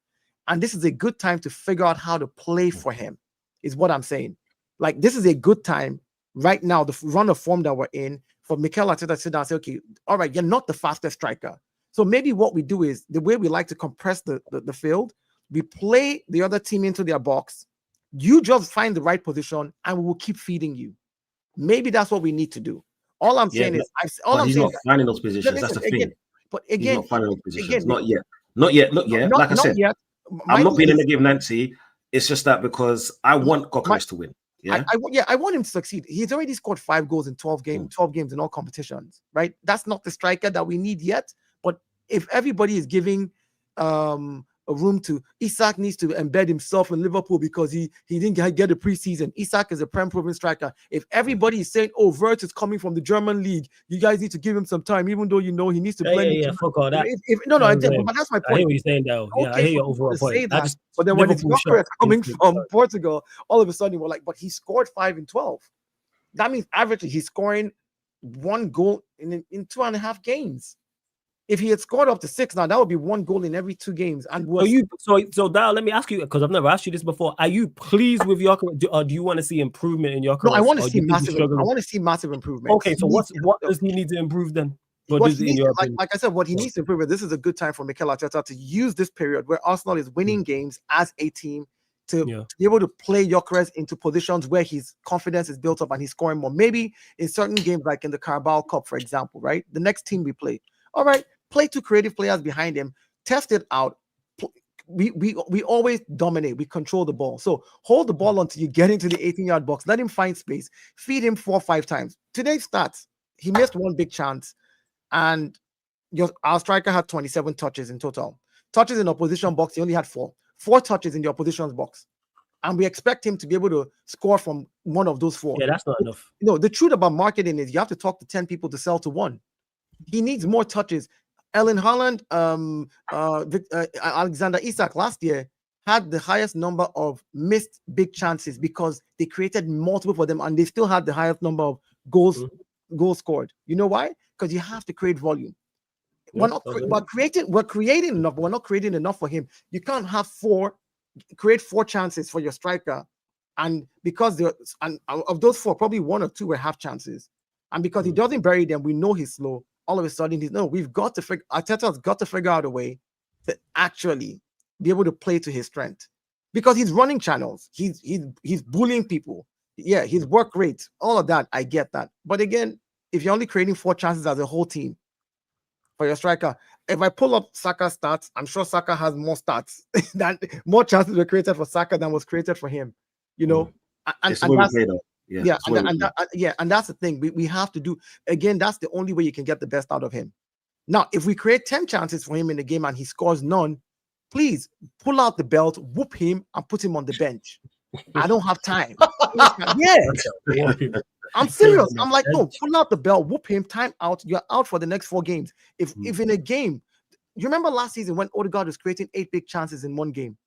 And this is a good time to figure out how to play for him, is what I'm saying. Like, this is a good time right now, the run of form that we're in, for Mikel Arteta to sit down and say, okay, all right, you're not the fastest striker. So maybe what we do is, the way we like to compress the field, we play the other team into their box. You just find the right position, and we will keep feeding you. Maybe that's what we need to do. All I'm saying is, he's not finding those positions. That's the thing. But again, he's not finding those positions. Not yet. Look, like I said, I'm not being negative, Nancy. It's just that because I want Gyökeres to win. Yeah, I want him to succeed. He's already scored 5 goals in 12 games in all competitions. Right? That's not the striker that we need yet. But if everybody is giving a room to Isak, needs to embed himself in Liverpool because he didn't get a preseason. Isak is a proven striker. If everybody is saying, "Oh, Vert is coming from the German league," you guys need to give him some time, even though you know he needs to blend. Yeah, fuck all that. But that's my point. I hear what you're saying, though. Yeah, I hear your overall point. But then when it's Gyökeres coming from Portugal, all of a sudden we're like, but he scored 5 in 12. That means averagely he's scoring 1 goal in 2.5 games. If he had scored up to 6 now, that would be 1 goal in every 2 games. And so Dal, let me ask you, because I've never asked you this before. Are you pleased with Gyökeres, or do you want to see improvement in Gyökeres? No, I want to see massive improvement. Okay, so what does he need to improve then? Like I said, what he needs to improve, this is a good time for Mikel Arteta to use this period where Arsenal is winning games as a team to be able to play Gyökeres into positions where his confidence is built up and he's scoring more. Maybe in certain games, like in the Carabao Cup, for example, right? The next team we play. All right, play 2 creative players behind him, test it out. We always dominate. We control the ball. So hold the ball until you get into the 18-yard box. Let him find space. Feed him 4 or 5 times. Today's stats, he missed 1 big chance, and our striker had 27 touches in total. Touches in opposition box, he only had 4. 4 touches in the opposition's box. And we expect him to be able to score from one of those 4. Yeah, that's not enough. The truth about marketing is you have to talk to 10 people to sell to 1. He needs more touches. Erling Haaland, Alexander Isak last year had the highest number of missed big chances because they created multiple for them, and they still had the highest number of goals scored. You know why? Because you have to create volume. We're creating enough, but we're not creating enough for him. You can't have create 4 chances for your striker, and because of those 4, probably 1 or 2 were half chances, and because he doesn't bury them, we know he's slow. All of a sudden, Arteta's got to figure out a way to actually be able to play to his strength, because he's running channels. He's bullying people. Yeah, his work rate, all of that, I get that. But again, if you're only creating 4 chances as a whole team for your striker, if I pull up Saka's stats, I'm sure Saka has more stats more chances were created for Saka than was created for him. And that's the thing we have to do. Again, that's the only way you can get the best out of him. Now, if we create 10 chances for him in the game and he scores none, please pull out the belt, whoop him, and put him on the bench. I don't have time. Yeah. I'm serious. I'm like, no, pull out the belt, whoop him, time out. You're out for the next 4 games. If in a game, you remember last season when Odegaard was creating 8 big chances in one game?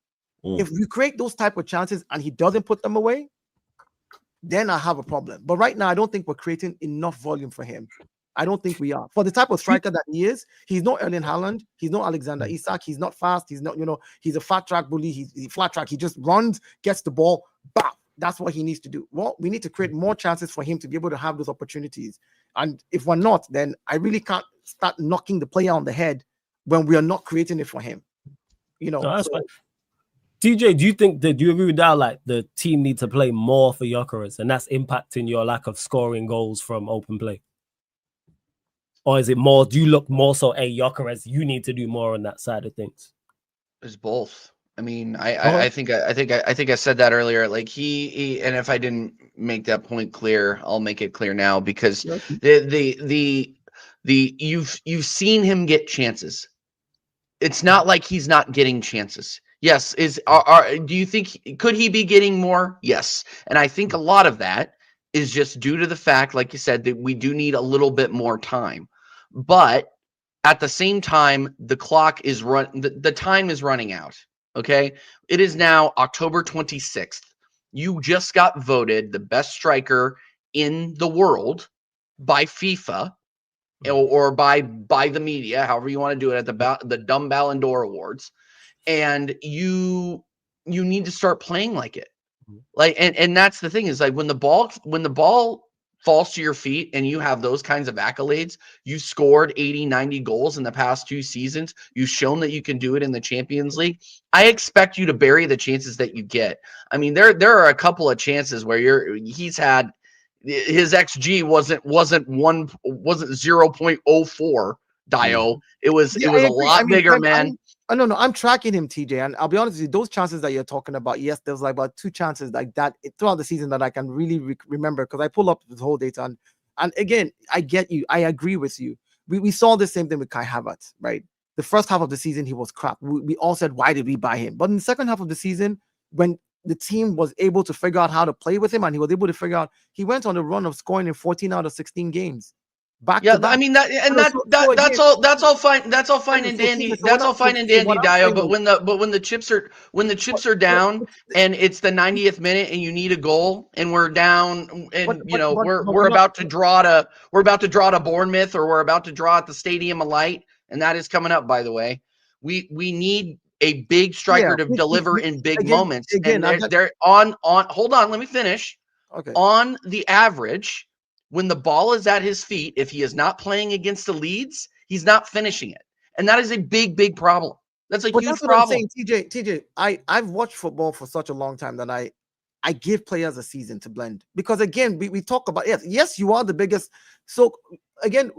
If you create those type of chances and he doesn't put them away, then I have a problem. But right now, I don't think we're creating enough volume for him. I don't think we are. For the type of striker that he is, he's no Erling Haaland. He's no Alexander Isak. He's not fast. He's not, he's a flat track bully. He's flat track. He just runs, gets the ball, bam. That's what he needs to do. Well, we need to create more chances for him to be able to have those opportunities. And if we're not, then I really can't start knocking the player on the head when we are not creating it for him. No, that's fine. TJ, do you agree with that? Like the team needs to play more for Gyökeres, and that's impacting your lack of scoring goals from open play? Or is it more? Do you look more so, hey, Gyökeres, you need to do more on that side of things? It's both. I mean, I think I said that earlier. Like he and if I didn't make that point clear, I'll make it clear now because you've seen him get chances. It's not like he's not getting chances. Yes, do you think could he be getting more? Yes, and I think a lot of that is just due to the fact, like you said, that we do need a little bit more time. But at the same time, the clock is the time is running out. Okay, it is now October 26th. You just got voted the best striker in the world by FIFA or by the media, however you want to do it, at the dumb Ballon d'Or awards. And you need to start playing like it. Like, and that's the thing is like when the ball falls to your feet and you have those kinds of accolades, you scored 80, 90 goals in the past 2 seasons. You've shown that you can do it in the Champions League. I expect you to bury the chances that you get. I mean, there are a couple of chances where he's had his XG wasn't 0.04. Dio. It was a lot bigger, man. No, I'm tracking him, TJ, and I'll be honest with you, those chances that you're talking about, yes, there's like about 2 chances like that throughout the season that I can really remember because I pull up the whole data. And again, I get you. I agree with you. We saw the same thing with Kai Havertz, right? The first half of the season, he was crap. We all said, why did we buy him? But in the second half of the season, when the team was able to figure out how to play with him and he was able to figure out, he went on a run of scoring in 14 out of 16 games. I mean that's all fine. That's all fine and dandy. That's all fine and dandy, Dio. But when the chips are down and it's the 90th minute and you need a goal and we're down and we're about to draw to Bournemouth or we're about to draw at the Stadium of Light, and that is coming up, by the way. We need a big striker to deliver in big moments. And they're on. Hold on, let me finish. Okay. On the average, when the ball is at his feet, if he is not playing against the Leeds, he's not finishing it. And that is a big, big problem. That's a huge problem. I'm saying, TJ, I've watched football for such a long time that I give players a season to blend. Because again, we talk about, yes, you are the biggest. So again,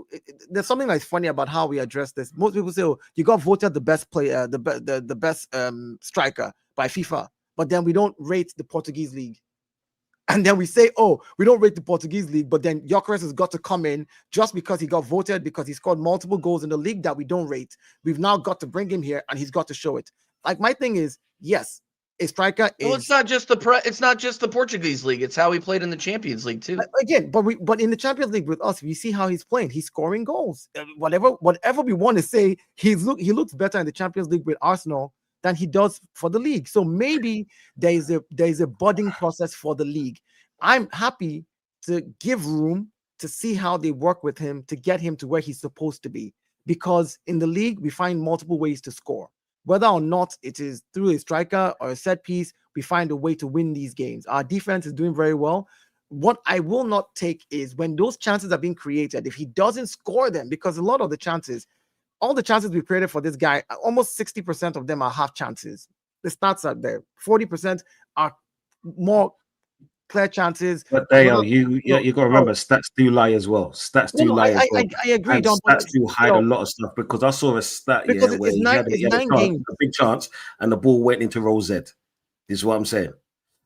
there's something that's funny about how we address this. Most people say, oh, you got voted the best player, the best striker by FIFA, but then we don't rate the Portuguese league. And then we say, oh, we don't rate the Portuguese league, but then Gyökeres has got to come in just because he got voted, because he scored multiple goals in the league that we don't rate. We've now got to bring him here and he's got to show it. Like, my thing is, yes, a striker is... Well, it's not just the Portuguese league. It's how he played in the Champions League too. Again, but in the Champions League with us, we see how he's playing. He's scoring goals. Whatever we want to say, he looks better in the Champions League with Arsenal than he does for the league. So maybe there is a budding process for the league. I'm happy to give room to see how they work with him to get him to where he's supposed to be. Because in the league, we find multiple ways to score. Whether or not it is through a striker or a set piece, we find a way to win these games. Our defense is doing very well. What I will not take is when those chances are being created, if he doesn't score them, because a lot of the chances, all the chances we created for this guy, almost 60% of them are half chances. The stats are there. 40% are more clear chances. But you got to remember, stats do lie as well. Stats do lie as well. I agree. And stats do hide a lot of stuff, because I saw a stat where he had a big chance and the ball went into row Z. This is what I'm saying.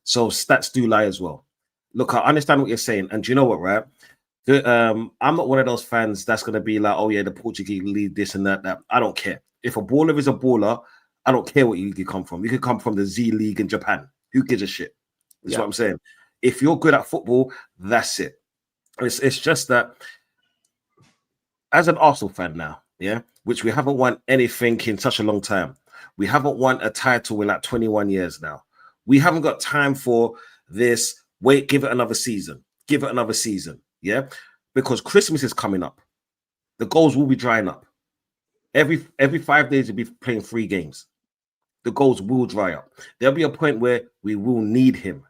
So stats do lie as well. Look, I understand what you're saying. And do you know what, right? I'm not one of those fans that's going to be like, oh yeah, the Portuguese league, this and that. I don't care. If a baller is a baller, I don't care what league you come from. You could come from the Z League in Japan. Who gives a shit? Is what I'm saying. If you're good at football, that's it. It's just that as an Arsenal fan now, which we haven't won anything in such a long time. We haven't won a title in like 21 years now. We haven't got time for this. Wait, give it another season. Give it another season. Yeah, because Christmas is coming up. The goals will be drying up. Every 5 days you'll be playing 3 games. The goals will dry up. There'll be a point where we will need him.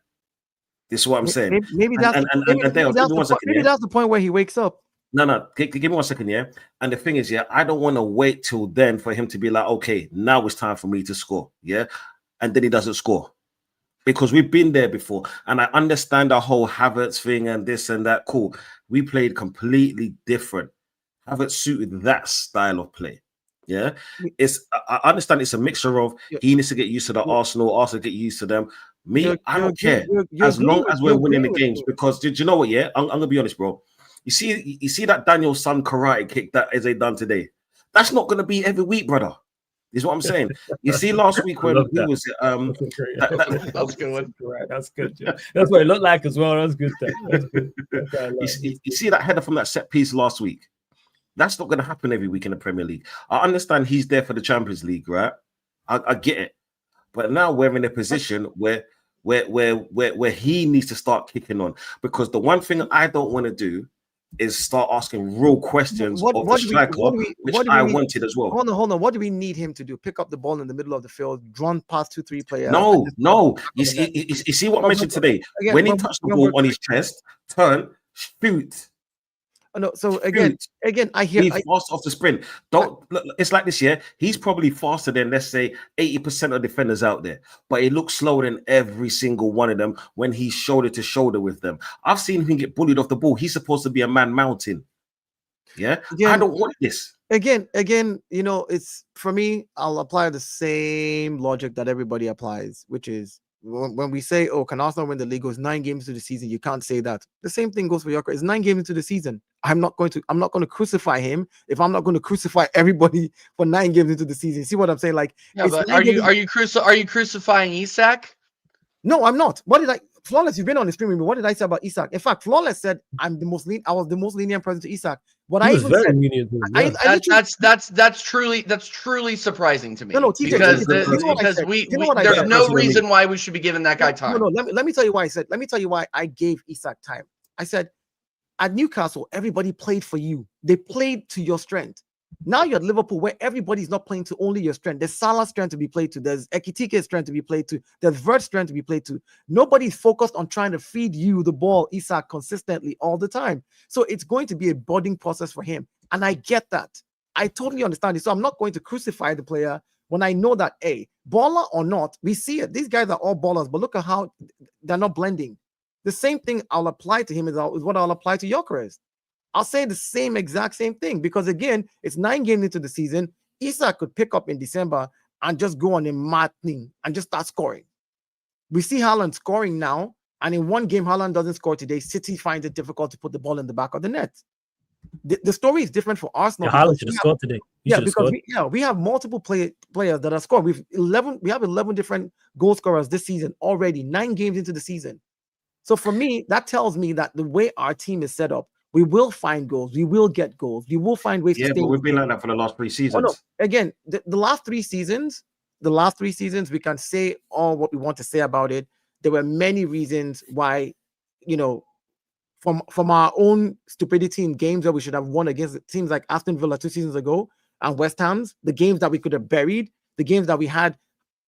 This is what I'm saying. Maybe that's the point where he wakes up. No. Give me 1 second, yeah. And the thing is, I don't want to wait till then for him to be like, okay, now it's time for me to score, and then he doesn't score. Because we've been there before, and I understand the whole Havertz thing and this and that. Cool. We played completely different. Havertz suited that style of play. Yeah, I understand it's a mixture of he needs to get used to the Arsenal get used to them. I don't care as long as we're winning the games. Because did you know what? Yeah, I'm gonna be honest, bro. You see that Daniel Son karate kick that Eze done today? That's not gonna be every week, brother. Is what I'm saying. You see, last week when he was that was good one. That's good. Yeah. That's what it looked like as well. That's good. That's good. You see that header from that set piece last week? That's not going to happen every week in the Premier League. I understand he's there for the Champions League, right? I get it, but now we're in a position where he needs to start kicking on, because the one thing I don't want to do is start asking real questions of the striker, which I wanted as well. Hold on. What do we need him to do? Pick up the ball in the middle of the field, run past 2-3 players? No. You see what I mentioned today? When he touched the ball on his chest, turn, shoot. No, so again, I hear he's fast off the sprint. Look, it's like this, he's probably faster than, let's say, 80% of defenders out there, but he looks slower than every single one of them when he's shoulder to shoulder with them. I've seen him get bullied off the ball. He's supposed to be a man mountain. I don't want this. Again, it's for me, I'll apply the same logic that everybody applies, which is when we say, oh, can Arsenal win the league? It's 9 games into the season. You can't say that. The same thing goes for Gyökeres. It's 9 games into the season. I'm not going to crucify him if I'm not going to crucify everybody for 9 games into the season. See what I'm saying? Like, but are you crucifying Isak? No, I'm not. What did I? Flawless, you've been on the stream with me. What did I say about Isak? In fact, Flawless said I was the most lenient person to Isak. What I even said, that's truly surprising to me. No, TJ, because there's no reason why we should be giving that guy time. No, let me tell you why I said. Let me tell you why I gave Isak time. I said, at Newcastle, everybody played for you. They played to your strength. Now you're at Liverpool, where everybody's not playing to only your strength. There's Salah's strength to be played to. There's Ekitike's strength to be played to. There's Vert's strength to be played to. Nobody's focused on trying to feed you the ball, Isak, consistently all the time. So it's going to be a budding process for him. And I get that. I totally understand it. So I'm not going to crucify the player when I know that, baller or not, we see it. These guys are all ballers, but look at how they're not blending. The same thing I'll apply to him is what I'll apply to Gyökeres. I'll say the exact same thing, because again, it's 9 games into the season. Isak could pick up in December and just go on a mad thing and just start scoring. We see Haaland scoring now, and in one game, Haaland doesn't score today. City finds it difficult to put the ball in the back of the net. The story is different for Arsenal. Haaland should have scored today. Because we have multiple players that have scored. We have 11 different goal scorers this season already, 9 games into the season. So for me, that tells me that the way our team is set up, we will find goals. We will get goals. We will find ways to stay. Yeah, but we've been like that for the last 3 seasons. Oh, no. Again, the last 3 seasons, we can say all what we want to say about it. There were many reasons why, from our own stupidity in games that we should have won against teams like Aston Villa 2 seasons ago and West Ham's, the games that we could have buried, the games that we had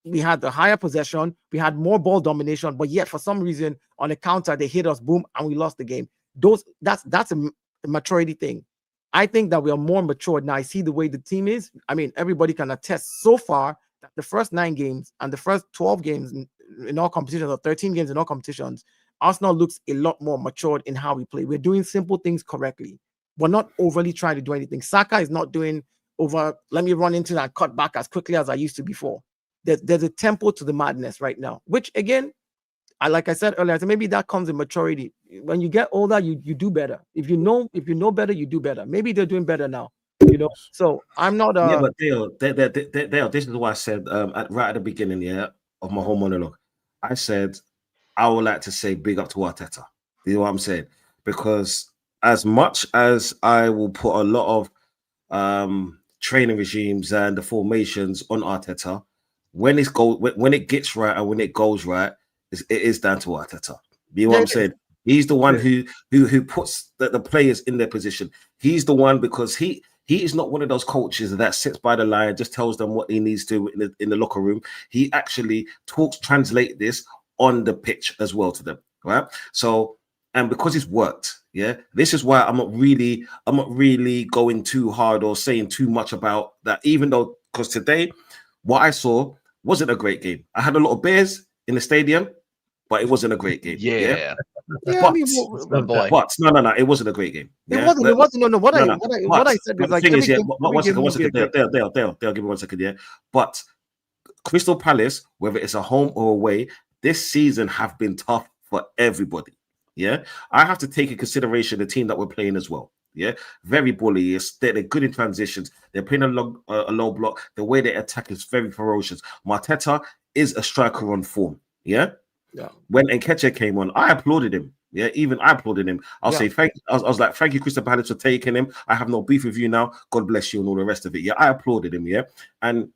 the higher possession, we had more ball domination, but yet for some reason on a counter they hit us, boom, and we lost the game. That's a maturity thing. I think that we are more matured now. I see the way the team is. I mean, everybody can attest so far that the first 9 games and the first 12 games in all competitions, or 13 games in all competitions, Arsenal looks a lot more matured in how we play. We're doing simple things correctly. We're not overly trying to do anything. Saka is not doing let me run into that cut back as quickly as I used to before. There's a tempo to the madness right now, which again, like I said earlier, maybe that comes in maturity. When you get older, you do better. If you know better, you do better. Maybe they're doing better now. So I'm not. Yeah, but Dale, this is what I said right at the beginning, of my whole monologue. I said I would like to say big up to Arteta. You know what I'm saying? Because as much as I will put a lot of training regimes and the formations on Arteta, when it gets right and when it goes right, it is down to Arteta. You know what I'm saying? He's the one who puts the players in their position. He's the one, because he is not one of those coaches that sits by the line, just tells them what he needs to in the locker room. He actually translate this on the pitch as well to them, right? So, and because it's worked, this is why I'm not really going too hard or saying too much about that, even though, because today what I saw wasn't a great game. I had a lot of beers in the stadium, but it wasn't a great game. Yeah. But, I mean, but no, it wasn't a great game. It wasn't. No. What I said is like, the thing is, one second, Dale, give me 1 second, yeah. But Crystal Palace, whether it's a home or away, this season have been tough for everybody. Yeah, I have to take in consideration the team that we're playing as well. Yeah, very bully. They're good in transitions. They're playing a low block. The way they attack is very ferocious. Arteta is a striker on form. Yeah. When Nketiah came on, I applauded him. Yeah, even I applauded him. I'll say thank you. I was like, thank you, Crystal Palace, for taking him. I have no beef with you now. God bless you and all the rest of it. Yeah, I applauded him. Yeah, and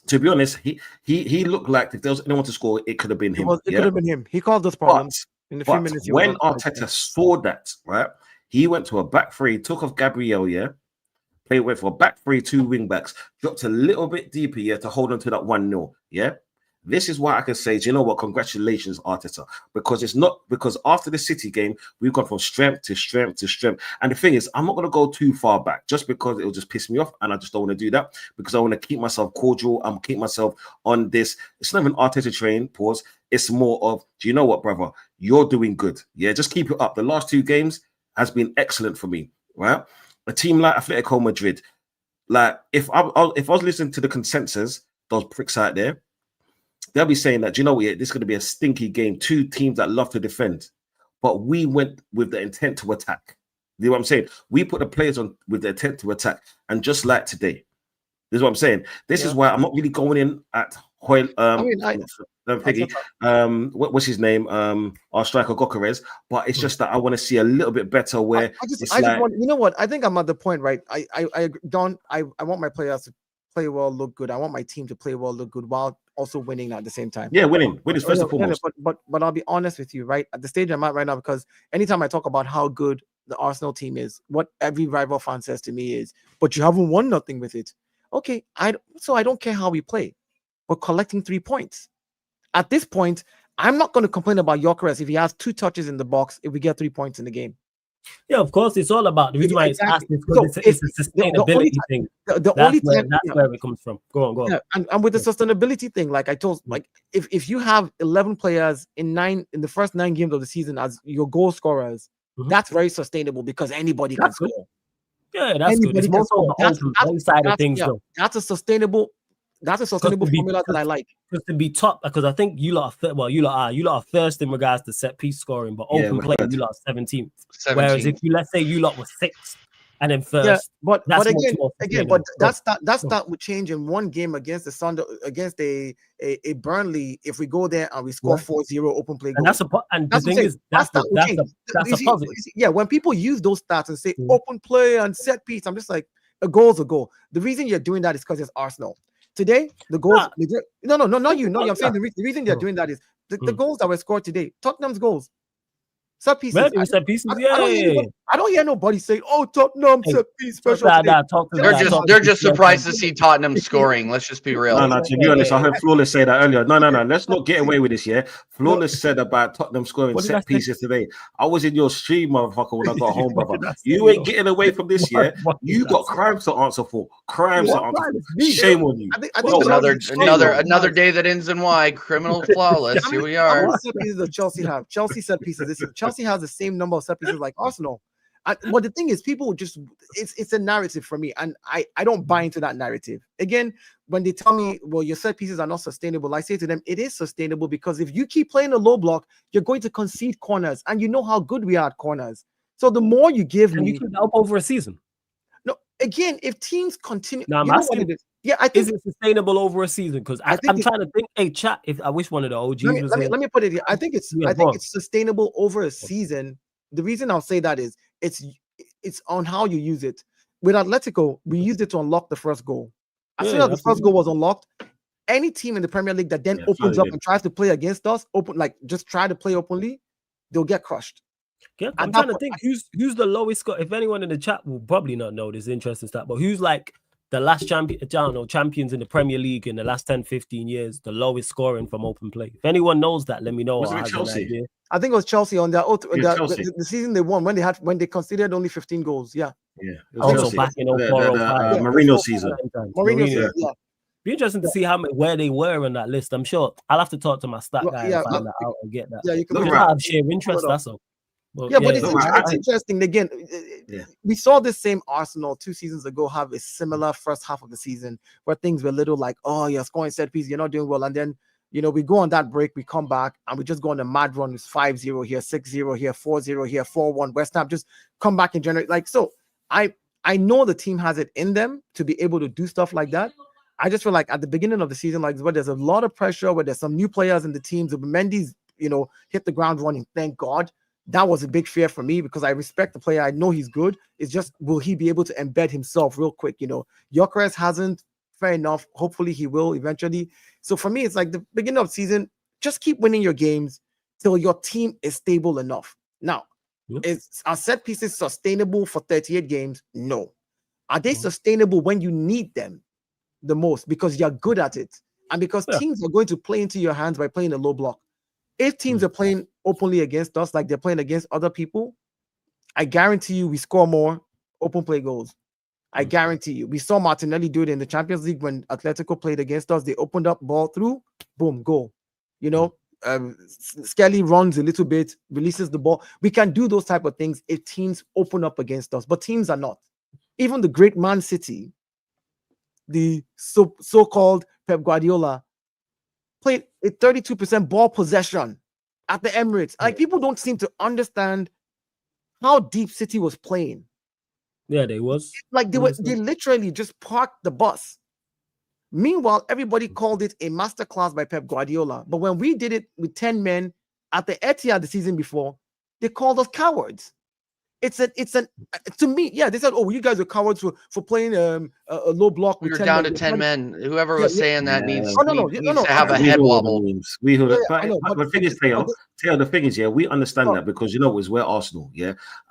to be honest, he looked like if there was anyone to score, it could have been him. It could have been him. He caused those problems in the few minutes. When Arteta saw that, right, he went to a back three, took off Gabriel, went for a back three, 2 wing backs, dropped a little bit deeper, to hold on to that 1-0, This is why I can say, do you know what? Congratulations, Arteta. Because it's not because after the City game, we've gone from strength to strength to strength. And the thing is, I'm not going to go too far back just because it'll just piss me off. And I just don't want to do that because I want to keep myself cordial. I'm keep myself on this. It's not even Arteta train, pause. It's more of, do you know what, brother? You're doing good. Yeah, just keep it up. The last 2 games has been excellent for me, right? A team like Atletico Madrid, like if I was listening to the consensus, those pricks out there, they'll be saying that, do you know what, this is going to be a stinky game. 2 teams that love to defend. But we went with the intent to attack. You know what I'm saying? We put the players on with the intent to attack. And just like today, this is what I'm saying. This is why I'm not really going in at Hoyle. What's his name? Our striker Gyökeres. But it's just that I want to see a little bit better where I just want, you know what? I think I'm at the point, right? I want my players to play well, look good. I want my team to play well, look good while also winning at the same time. Yeah, winning is first and foremost. But I'll be honest with you, right? At the stage I'm at right now, because anytime I talk about how good the Arsenal team is, what every rival fan says to me is, but you haven't won nothing with it. Okay, so I don't care how we play. We're collecting 3 points. At this point, I'm not going to complain about Gyökeres if he has 2 touches in the box if we get 3 points in the game. Yeah, of course, it's all about the reason why it's asked is because it's a sustainability thing. That's where it comes from. Go on. Yeah, and with the sustainability thing, like I told, like if you have 11 players in the first 9 games of the season as your goal scorers, that's very sustainable because anybody can score. Yeah, that's good. It's more on the open side of things, though. That's a sustainable formula that I like. Just to be top, because I think you lot are first in regards to set piece scoring, but open play you lot are 17th. Whereas if let's say you lot were 6th and then first, but that would change in one game against a Burnley if we go there and we score 4-0 open play goal. And the thing is that's a positive. Yeah, when people use those stats and say open play and set piece, I'm just like, a goal's a goal. The reason you're doing that is because it's Arsenal. Today, the goals. No, not you. No, I'm saying the reason they're doing that is the goals that were scored today. Tottenham's goals. Set pieces. I don't hear nobody say, "Oh, Tottenham set piece special." They're just surprised to see Tottenham scoring. Let's just be real. No, to be honest, I heard Flawless say that earlier. No. Let's not get away with this. Yeah, Flawless said about Tottenham scoring set pieces today. I was in your stream, motherfucker, when I got home, brother. You ain't getting away from this. Yeah, you got crimes to answer for. Crimes to answer for. Shame on you. I think another day that ends in Y. Criminal flawless. Here we are. How many set pieces does Chelsea have? Chelsea set pieces. Chelsea has the same number of set pieces like Arsenal. But the thing is, people just it's a narrative for me, and I don't buy into that narrative. Again, when they tell me, well, your set pieces are not sustainable, I say to them, it is sustainable because if you keep playing a low block, you're going to concede corners, and you know how good we are at corners. So the more you give me, you keep that up over a season. No, again, if teams continue, no, I'm you know asking, what it is. Yeah, I think is it sustainable over a season? Because I'm trying to think. Hey, chat. If I wish one of the OGs was here. Let me put it here. I think it's sustainable over a season. The reason I'll say that is it's on how you use it. With Atletico, we used it to unlock the first goal. As soon as the first goal was unlocked, any team in the Premier League that then opens up and tries to play against us, just try to play openly, they'll get crushed. Yeah, I'm trying to think who's the lowest score. If anyone in the chat will probably not know this interesting stat, but who's like the last champions in the Premier League in the last 10, 15 years, the lowest scoring from open play. If anyone knows that, let me know. Was it Chelsea? I think it was Chelsea on the season they won when they conceded only 15 goals. Yeah. Yeah. Also back in 04-05. Mourinho season. Mourinho season, yeah. Be interesting to see where they were on that list. I'm sure I'll have to talk to my stat guy and find that out and get that. Yeah, you can have sheer interest, that's all. Well, but it's interesting. Again, we saw this same Arsenal 2 seasons ago have a similar first half of the season where things were a little like, oh, you're scoring set piece, you're not doing well. And then, we go on that break, we come back, and we just go on a mad run. It's 5-0 here, 6-0 here, 4-0 here, 4-1. West Ham just come back and generate. Like, so I know the team has it in them to be able to do stuff like that. I just feel like at the beginning of the season, like where there's a lot of pressure, where there's some new players in the team, Zubimendi's, hit the ground running, thank God. That was a big fear for me because I respect the player. I know he's good. It's just, will he be able to embed himself real quick? Gyökeres hasn't. Fair enough. Hopefully he will eventually. So for me, it's like the beginning of the season, just keep winning your games till your team is stable enough. Now, are set pieces sustainable for 38 games? No. Are they sustainable when you need them the most because you're good at it and because teams are going to play into your hands by playing a low block? If teams are playing openly against us like they're playing against other people, I guarantee you we score more open play goals. I guarantee you. We saw Martinelli do it in the Champions League when Atletico played against us. They opened up, ball through, boom, goal. Skelly runs a little bit, releases the ball. We can do those type of things if teams open up against us, but teams are not. Even the great Man City, the so-called Pep Guardiola, played a 32% ball possession at the Emirates. Like, people don't seem to understand how deep City was playing. Yeah, they was. Like, they literally just parked the bus. Meanwhile, everybody called it a masterclass by Pep Guardiola. But when we did it with 10 men at the Etihad the season before, they called us cowards. To me, they said, oh, you guys are cowards for playing a low block. We were down to 10 men. Whoever was saying that needs to have a head wobble. But the thing is, Theo, the thing is, we understand that because we're Arsenal,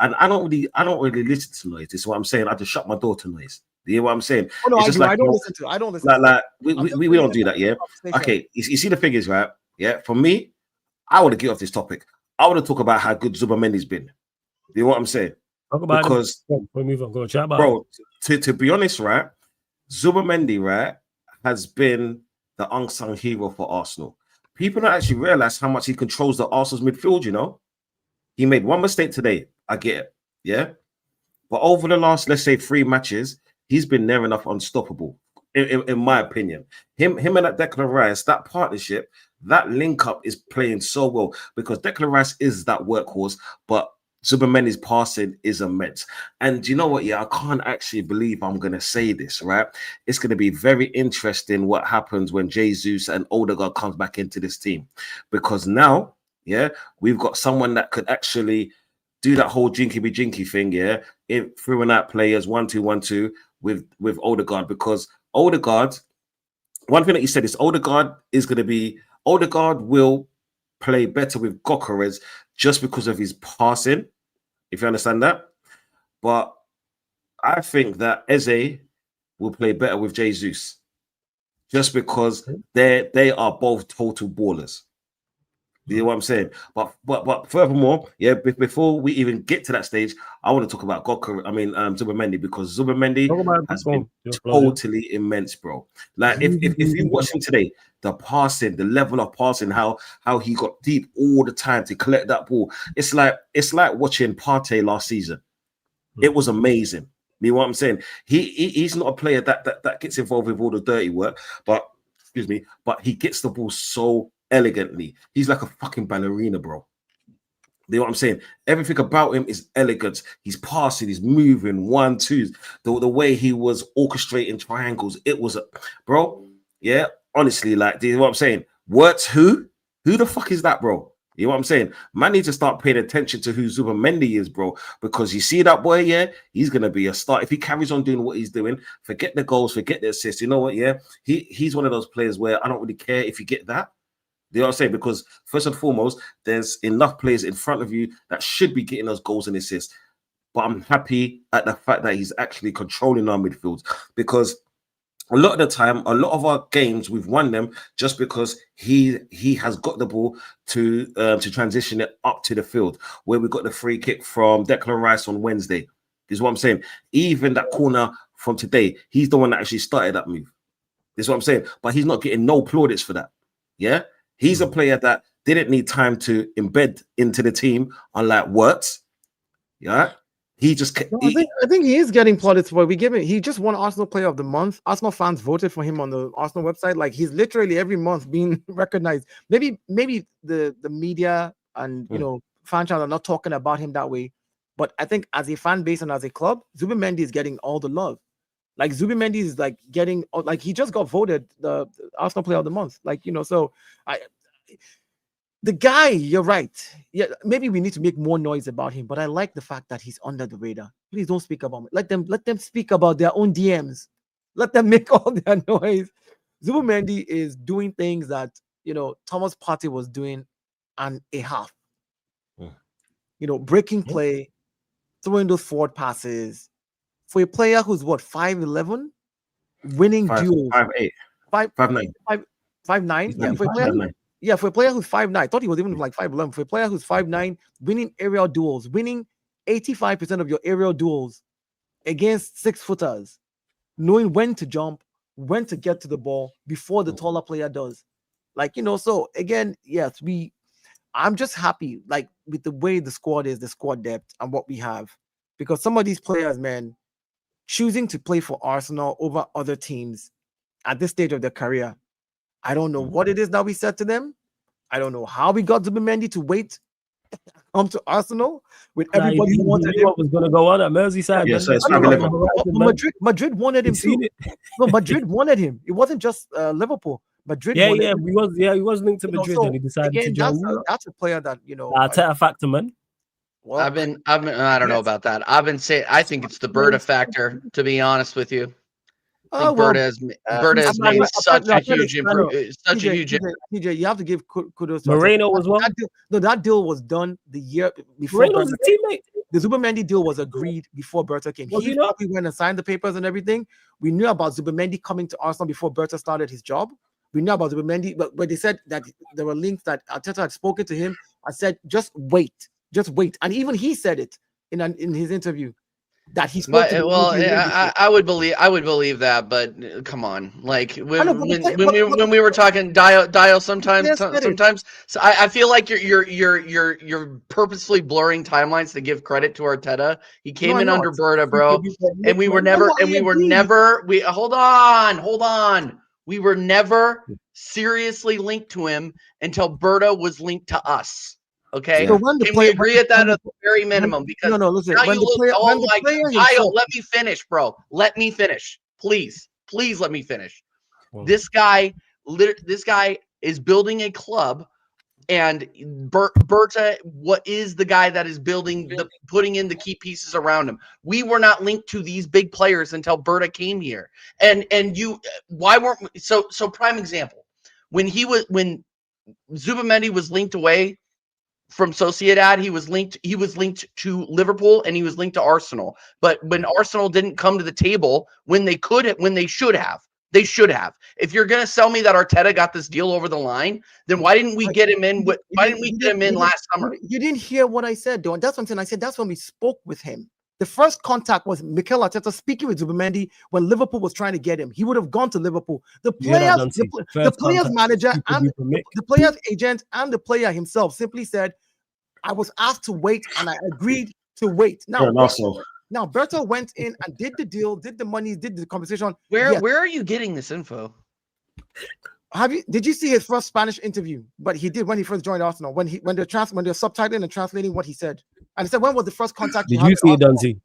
and I don't really listen to noise. This is what I'm saying. I just shut my door to noise. You hear what I'm saying? Oh, no, I don't listen to. I don't listen. We don't do that, yeah. Okay, you see the thing is, right? Yeah, for me, I want to get off this topic. I want to talk about how good Zubimendi's been. You know what I'm saying? Talk about because bro, to be honest, right, Zubimendi, right, has been the unsung hero for Arsenal. People don't actually realize how much he controls the Arsenal's midfield. He made one mistake today. I get it, yeah. But over the last, let's say, 3 matches, he's been near enough unstoppable, in my opinion. Him and that Declan Rice, that partnership, that link up is playing so well because Declan Rice is that workhorse, but Zubimendi's passing is immense. And you know what? Yeah, I can't actually believe I'm going to say this, right? It's going to be very interesting what happens when Jesus and Odegaard comes back into this team. Because now, we've got someone that could actually do that whole jinky-be-jinky thing, through and out players, 1-2-1-2 with Odegaard. Because Odegaard, one thing that you said is Odegaard will play better with Gyökeres just because of his passing, if you understand that. But I think that Eze will play better with Jesus just because they are both total ballers. You know what I'm saying? But furthermore, before we even get to that stage, I want to talk about Zubimendi, because Zubimendi has been totally immense, bro. Like if you watch him today, the passing, the level of passing, how he got deep all the time to collect that ball. It's like watching Partey last season. It was amazing. You know what I'm saying? He's not a player that gets involved with all the dirty work, but he gets the ball so elegantly. He's like a fucking ballerina, bro. You know what I'm saying? Everything about him is elegance. He's passing, he's moving, 1-2s. The way he was orchestrating triangles, it was bro. Yeah, honestly, like, you know what I'm saying? Wirtz, who the fuck is that, bro? You know what I'm saying? Man needs to start paying attention to who Zubimendi is, bro. Because you see that boy, yeah, he's gonna be a star if he carries on doing what he's doing. Forget the goals, forget the assists. You know what? Yeah, he's one of those players where I don't really care if you get that. You know what I'm saying? Because first and foremost, there's enough players in front of you that should be getting those goals and assists. But I'm happy at the fact that he's actually controlling our midfields, because a lot of the time, a lot of our games, we've won them just because he has got the ball to transition it up to the field, where we got the free kick from Declan Rice on Wednesday. This is what I'm saying. Even that corner from today, he's the one that actually started that move. This is what I'm saying. But he's not getting no plaudits for that. Yeah? He's a player that didn't need time to embed into the team, unlike Wirtz. Yeah, he just. I think he is getting plaudits for it. He just won Arsenal Player of the Month. Arsenal fans voted for him on the Arsenal website. Like, he's literally every month being recognized. Maybe the media and fan channels are not talking about him that way, but I think as a fan base and as a club, Zubimendi is getting all the love. Like, Zubimendi is like getting, like, he just got voted the Arsenal Player of the Month. Like, so the guy, you're right. Yeah, maybe we need to make more noise about him, but I like the fact that he's under the radar. Please don't speak about him. Let them speak about their own DMs. Let them make all their noise. Zubimendi is doing things that, Thomas Partey was doing and a half. Breaking play, throwing those forward passes. For a player who's 5'11", winning duels. 5'8", 5'9", 5'9". Yeah, for a player who's 5'9", I thought he was even like 5'11". For a player who's 5'9", winning aerial duels, winning 85% of your aerial duels against 6-footers, knowing when to jump, when to get to the ball before the taller player does. Like, so again, yes, I'm just happy, like, with the way the squad is, the squad depth and what we have, because some of these players, man, choosing to play for Arsenal over other teams at this stage of their career, I don't know what it is that we said to them. I don't know how we got Zubimendi to wait come to Arsenal with everybody who wanted him. What was going to go on at Merseyside? Yeah, so it's Madrid wanted him too. No, Madrid wanted him. It wasn't just Liverpool. Madrid. He was linked to Madrid, and he decided to join. That's a player that Arteta factor, man. Well, I've been. I don't know about that. I've been saying. I think it's the Berta factor. To be honest with you, Berta has made such a huge improvement. Such a huge. TJ, you have to give kudos to Moreno as well. That deal was done the year before. Moreno's a teammate. The Zubimendi deal was agreed before Berta came. He went and signed the papers and everything. We knew about Zubimendi coming to Arsenal before Berta started his job. We knew about Zubimendi, but they said that there were links that Arteta had spoken to him and said, just wait. And even he said it in his interview that he spoke to I would believe that, but come on, like when we were talking Dio sometimes so I feel like you're purposefully blurring timelines to give credit to Arteta. He came in under Berta, bro, and we were never we were never seriously linked to him until Berta was linked to us. Okay, so can we agree at that at the very minimum? Because listen. Let me finish, bro. Let me finish, please. Let me finish. Wow. This guy is building a club, and Berta, what is the guy that is putting in the key pieces around him? We were not linked to these big players until Berta came here, and why weren't we? So prime example, when Zubimendi was linked away from Sociedad, he was linked to Liverpool, and he was linked to Arsenal. But when Arsenal didn't come to the table when they should have. If you're gonna sell me that Arteta got this deal over the line, then why didn't we get him in? Why didn't we get him in last summer? You didn't hear what I said, though. And that's what I'm saying. I said that's when we spoke with him. The first contact was Mikel Arteta speaking with Zubimendi when Liverpool was trying to get him. He would have gone to Liverpool. The player's manager and the player's agent and the player himself simply said, I was asked to wait, and I agreed to wait. Now Berta went in and did the deal, did the money, did the conversation. Where are you getting this info? Did you see his first Spanish interview? But he did when he first joined Arsenal. When they're subtitling and translating what he said, and he said, "When was the first contact?" Did you see it, Dunzy?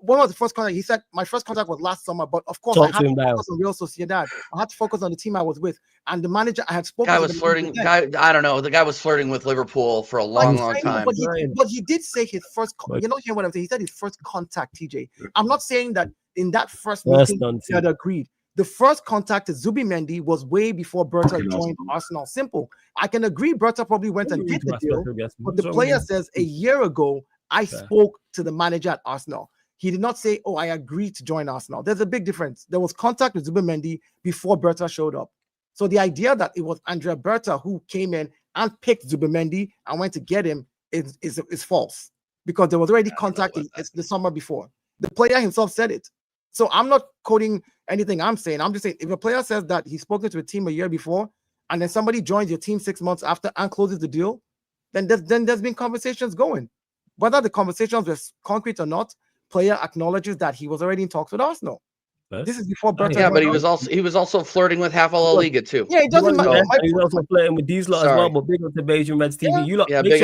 When was the first contact? He said, "My first contact was last summer, but of course I had to focus on Real Sociedad. I had to focus on the team I was with, and the manager I had spoken." Guy was flirting. I don't know. The guy was flirting with Liverpool for a long time. But he did say his first. You know, hear what I'm saying? He said his first contact. TJ, I'm not saying that in that first meeting he had agreed. The first contact to Zubimendi was way before Berta joined Arsenal. Simple. I can agree Berta probably went and did the deal, but the player says a year ago, I spoke to the manager at Arsenal. He did not say, "Oh, I agreed to join Arsenal." There's a big difference. There was contact with Zubimendi before Berta showed up. So the idea that it was Andrea Berta who came in and picked Zubimendi and went to get him is false, because there was already contact the summer before. The player himself said it. So I'm not quoting anything I'm saying. I'm just saying, if a player says that he's spoken to a team a year before, and then somebody joins your team 6 months after and closes the deal, then there's been conversations going. Whether the conversations were concrete or not, player acknowledges that he was already in talks with Arsenal. This is before Berta. Yeah, but he was also flirting with half of La Liga too. Yeah, it doesn't matter. He's also flirting with these lot as well. But big up to Beijing Reds TV. You lot, big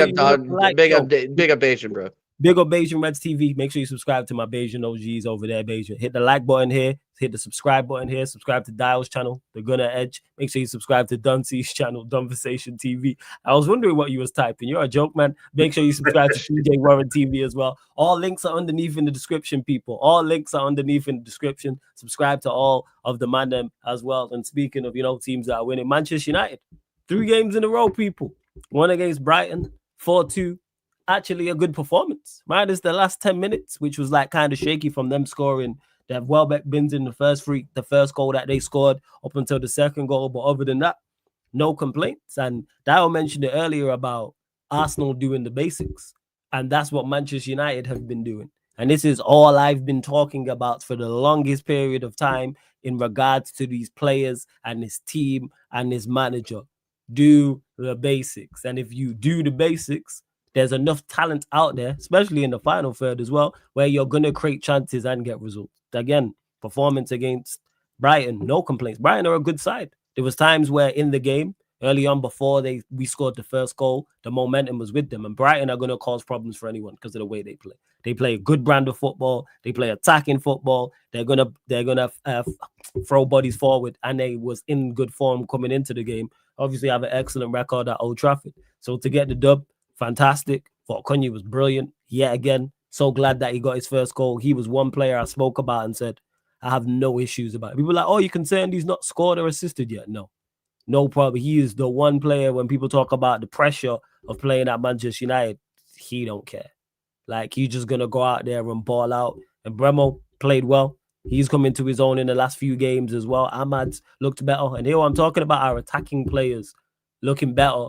up Beijing, bro. Big up Beijing Reds TV. Make sure you subscribe to my Beijing OGs over there, Beijing. Hit the like button here. Hit the subscribe button here. Subscribe to Dial's channel, The Gunner Edge. Make sure you subscribe to Duncy's channel, Conversation TV. I was wondering what you was typing. You're a joke, man. Make sure you subscribe to TJ Warren TV as well. All links are underneath in the description, people. All links are underneath in the description. Subscribe to all of the man as well. And speaking of, teams that are winning, Manchester United, 3 games in a row, people. One against Brighton, 4-2. Actually a good performance, right? It's the last 10 minutes, which was like kind of shaky from them scoring. They have Welbeck bins in the first goal that they scored up until the second goal. But other than that, no complaints. And Dio mentioned it earlier about Arsenal doing the basics. And that's what Manchester United have been doing. And this is all I've been talking about for the longest period of time in regards to these players and this team and this manager. Do the basics. And if you do the basics, there's enough talent out there, especially in the final third as well, where you're going to create chances and get results. Again, performance against Brighton, no complaints. Brighton are a good side. There was times where in the game, early on before we scored the first goal, the momentum was with them. And Brighton are going to cause problems for anyone because of the way they play. They play a good brand of football. They play attacking football. They're gonna throw bodies forward, and they was in good form coming into the game. Obviously, have an excellent record at Old Trafford. So to get the dub, fantastic. Thought Cunha was brilliant. Yet again, so glad that he got his first goal. He was one player I spoke about and said, I have no issues about it. People were like, oh, you're concerned he's not scored or assisted yet? No problem. He is the one player when people talk about the pressure of playing at Manchester United, he don't care. Like, he's just going to go out there and ball out. And Bremo played well. He's come into his own in the last few games as well. Ahmad's looked better. And here I'm talking about our attacking players looking better,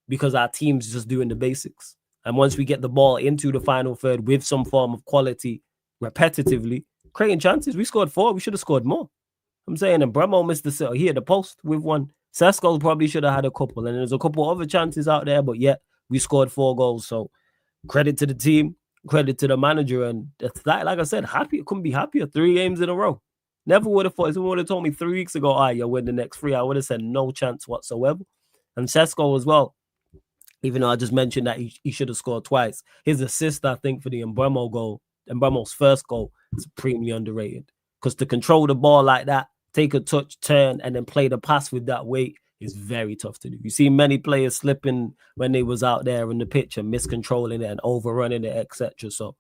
because our team's just doing the basics. And once we get the ball into the final third with some form of quality repetitively, creating chances, we scored 4. We should have scored more. I'm saying, and Bremo missed the set here, the post with one. Sesko probably should have had a couple. And there's a couple other chances out there, but yet we scored 4 goals. So credit to the team, credit to the manager. And like I said, couldn't be happier. 3 games in a row. Never would have thought. If someone would have told me 3 weeks ago, you'll win the next 3, I would have said no chance whatsoever. And Sesko as well. Even though I just mentioned that he should have scored twice. His assist, I think, for the Mbeumo goal, Mbeumo's first goal, is supremely underrated. Because to control the ball like that, take a touch, turn, and then play the pass with that weight is very tough to do. You see many players slipping when they was out there in the pitch and miscontrolling it and overrunning it, etc. So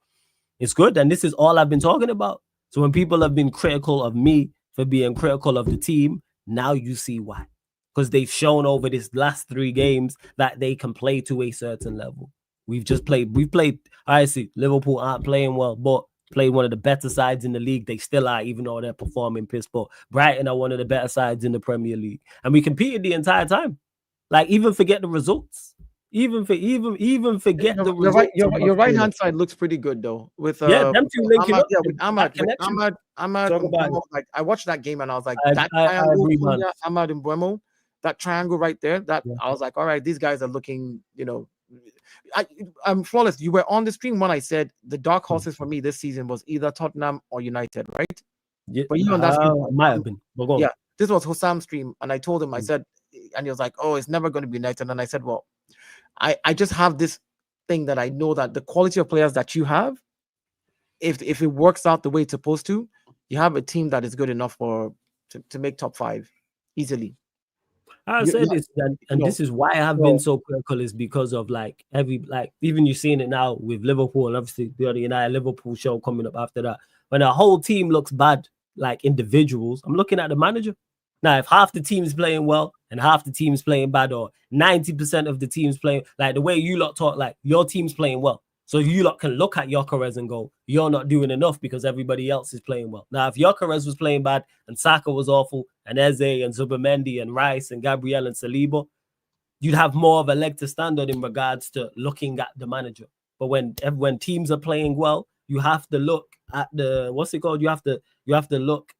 it's good. And this is all I've been talking about. So when people have been critical of me for being critical of the team, now you see why. Because they've shown over this last 3 games that they can play to a certain level. We've played, I see, Liverpool aren't playing well, but played one of the better sides in the league. They still are, even though they're performing piss poor. Brighton are one of the better sides in the Premier League. And we competed the entire time. Like, even forget the results. Even forget the results. Your right hand side looks pretty good though. With them two linking up. With Ahmad. Like, I watched that game and I was like, Ahmad and Mbeumo, that triangle right there. I was like, all right, these guys are looking, I'm flawless. You were on the stream when I said the dark horses for me this season was either Tottenham or United, right? Yeah, but you know that might have been. Yeah, this was Hossam's stream, and I told him, I said, and he was like, "Oh, it's never going to be United." And I said, "Well, I just have this thing that I know that the quality of players that you have, if it works out the way it's supposed to, you have a team that is good enough to make top 5 easily." I said this, and this is why I have been so critical, is because of like even you're seeing it now with Liverpool, and obviously the other United Liverpool show coming up after that. When a whole team looks bad, like individuals, I'm looking at the manager. Now, if half the team's playing well and half the team's playing bad, or 90% of the team's playing, like the way you lot talk, like your team's playing well. So you lot can look at Gyökeres and go, you're not doing enough because everybody else is playing well. Now, if Gyökeres was playing bad and Saka was awful and Eze and Zubimendi and Rice and Gabriel and Saliba, you'd have more of a leg to stand on in regards to looking at the manager. But when teams are playing well, you have to look at the, what's it called? You have to look,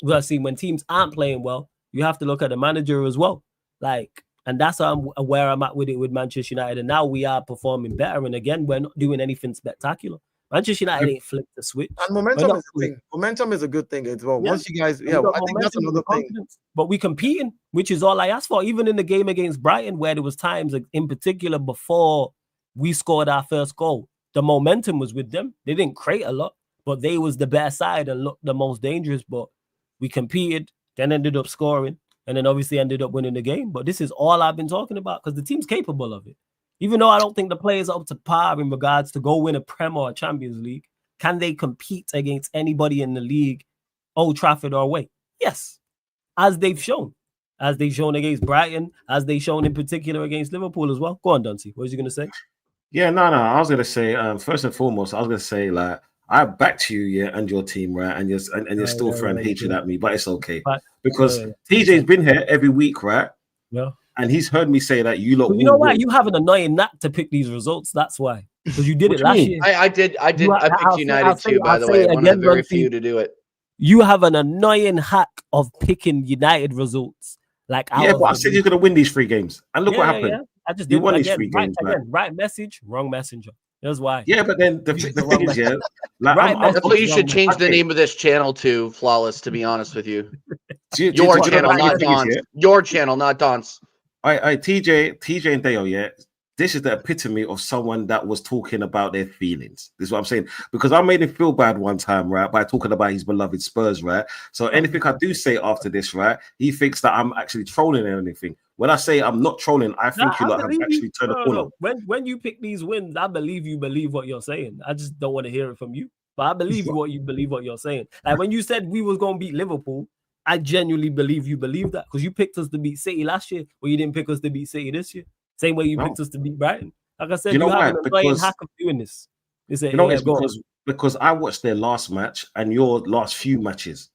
well, see, when teams aren't playing well, you have to look at the manager as well. Like, and that's where I'm at with it with Manchester United. And now we are performing better. And again, we're not doing anything spectacular. Manchester United ain't flipped the switch. And momentum is a thing. Momentum is a good thing as well. Yeah. Once you guys, I think that's another thing. But we competing, which is all I asked for. Even in the game against Brighton, where there was times, in particular, before we scored our first goal, the momentum was with them. They didn't create a lot, but they was the best side and looked the most dangerous. But we competed, then ended up scoring, and then obviously ended up winning the game. But this is all I've been talking about, because the team's capable of it. Even though I don't think the players are up to par in regards to go win a Prem or a Champions League, can they compete against anybody in the league, Old Trafford or away? Yes, as they've shown. As they've shown against Brighton, as they've shown in particular against Liverpool as well. Go on, Duncy. What was you going to say? Yeah, no. I was going to say, first and foremost, I was going to say, like, I backed you, yeah, and your team, right? And you're still throwing hatred at me, but it's okay. Because TJ's been here every week, right? Yeah. And he's heard me say that you lot. Well, you know why? You have an annoying knack to pick these results. That's why. Because you did it last year. I did. I picked United too, by the way. One of the very few to do it. You have an annoying hack of picking United results. Like, yeah, but I said you're going to win these 3 games. And look what happened. Yeah. I just did won these 3 games. Right message, wrong messenger. That's why. Yeah, but then the thing is, yeah, like, that's what you should change the name of this channel to, Flawless, to be honest with you. Your channel, not Don's. Your channel, not Don's. TJ and Dale, yeah. This is the epitome of someone that was talking about their feelings. This is what I'm saying. Because I made him feel bad one time, right, by talking about his beloved Spurs, right? So anything I do say after this, right, he thinks that I'm actually trolling or anything. When I say I'm not trolling, I think you lot have actually turned the corner. When you pick these wins, I believe you believe what you're saying. I just don't want to hear it from you. But I believe what you believe what you're saying. Like when you said we was going to beat Liverpool, I genuinely believe you believe that, because you picked us to beat City last year, but you didn't pick us to beat City this year. Same way you picked us to beat Brighton. Like I said, you have an annoying hack of doing this. It's because I watched their last match and your last few matches,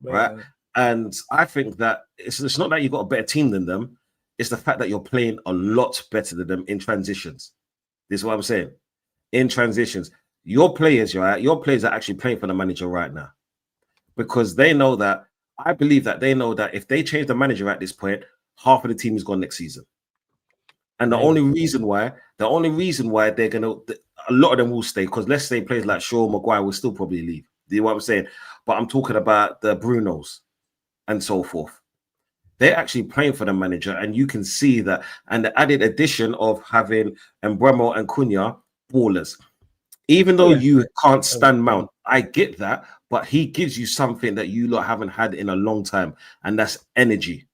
right? And I think that it's not that you've got a better team than them. It's the fact that you're playing a lot better than them in transitions. This is what I'm saying. In transitions, your players are actually playing for the manager right now, because they know that. I believe that they know that if they change the manager at this point, half of the team is gone next season. And the only reason why they're gonna, a lot of them will stay, because let's say players like Shaw, Maguire will still probably leave. Do you know what I'm saying? But I'm talking about the Brunos and so forth. They're actually playing for the manager, and you can see that. And the added addition of having Mbeumo and Cunha, ballers. Even though you can't stand Mount, I get that, but he gives you something that you lot haven't had in a long time, and that's energy.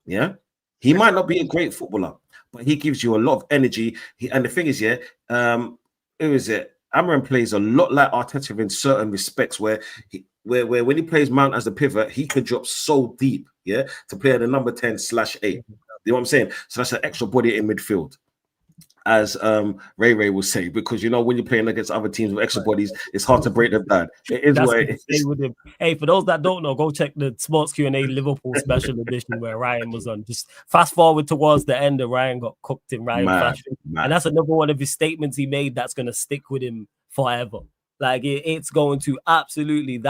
Yeah, he might not be a great footballer, but he gives you a lot of energy. And the thing is, who is it? Amarim plays a lot like Arteta in certain respects, where when he plays Mount as a pivot, he could drop so deep, to play at the number 10/8. You know what I'm saying? So that's an extra body in midfield, as Ray will say, because when you're playing against other teams with extra bodies, it's hard to break them down. It is what it is. Hey, for those that don't know, go check the Sports Q&A Liverpool special edition where Ryan was on. Just fast forward towards the end, and Ryan got cooked in Ryan fashion. And that's another one of his statements he made that's going to stick with him forever. Like it's going to absolutely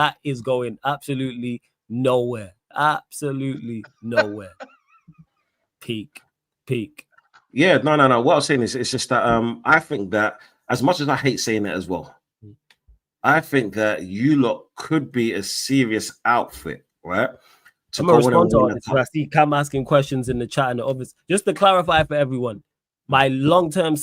nowhere. Absolutely nowhere. Peak. Yeah, no. What I'm saying is, it's just that I think that, as much as I hate saying it as well, I think that you lot could be a serious outfit, right? I'm gonna respond to all this. I see Cam asking questions in the chat and the others. Just to clarify for everyone, my long-term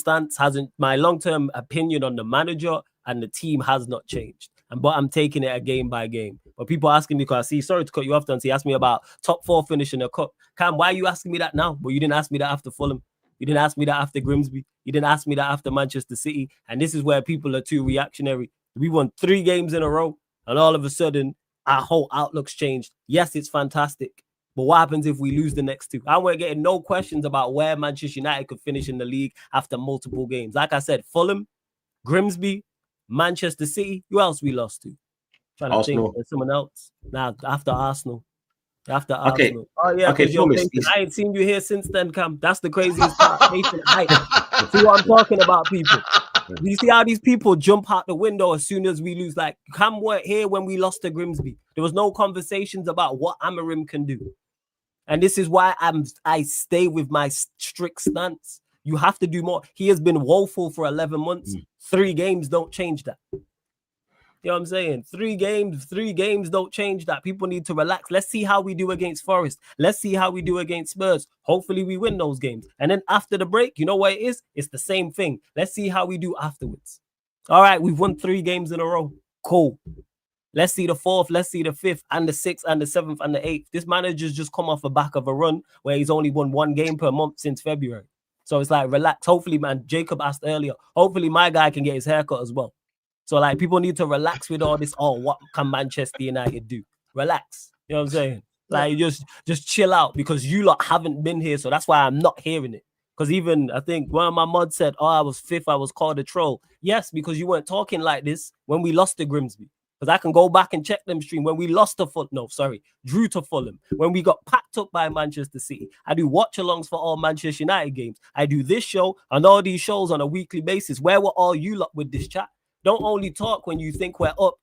opinion on the manager and the team has not changed. But I'm taking it a game by game. But people asking me, because I see, sorry to cut you off, Dante, asked me about top 4 finish in the cup. Cam, why are you asking me that now? But you didn't ask me that after Fulham. You didn't ask me that after Grimsby. You didn't ask me that after Manchester City. And this is where people are too reactionary. We won 3 games in a row, and all of a sudden, our whole outlook's changed. Yes, it's fantastic. But what happens if we lose the next 2? And we're getting no questions about where Manchester United could finish in the league after multiple games. Like I said, Fulham, Grimsby, Manchester City. Who else we lost to? Trying to think of someone else. Now, after Arsenal. After Arsenal. Oh, yeah, because I ain't seen you here since then, Cam. That's the craziest part. See what I'm talking about, people? You see how these people jump out the window as soon as we lose? Like, Cam weren't here when we lost to Grimsby. There was no conversations about what Amorim can do. And this is why I stay with my strict stance. You have to do more. He has been woeful for 11 months. 3 games don't change that. You know what I'm saying? 3 games don't change that. People need to relax. Let's see how we do against Forest. Let's see how we do against Spurs. Hopefully we win those games. And then after the break, you know what it is? It's the same thing. Let's see how we do afterwards. All right, we've won 3 games in a row. Cool. Let's see the 4th, let's see the 5th, and the 6th, and the 7th, and the 8th. This manager's just come off the back of a run where he's only won 1 game per month since February. So it's like, relax. Hopefully, man, Jacob asked earlier, hopefully my guy can get his haircut as well. So, like, people need to relax with all this. Oh, what can Manchester United do? Relax. You know what I'm saying? Like, just chill out, because you lot haven't been here. So that's why I'm not hearing it. Because even, I think one of my mods said, oh, I was 5th, I was called a troll. Yes, because you weren't talking like this when we lost to Grimsby. Because I can go back and check them stream when we lost to drew to Fulham. When we got packed up by Manchester City. I do watch-alongs for all Manchester United games. I do this show and all these shows on a weekly basis. Where were all you lot with this chat? Don't only talk when you think we're up.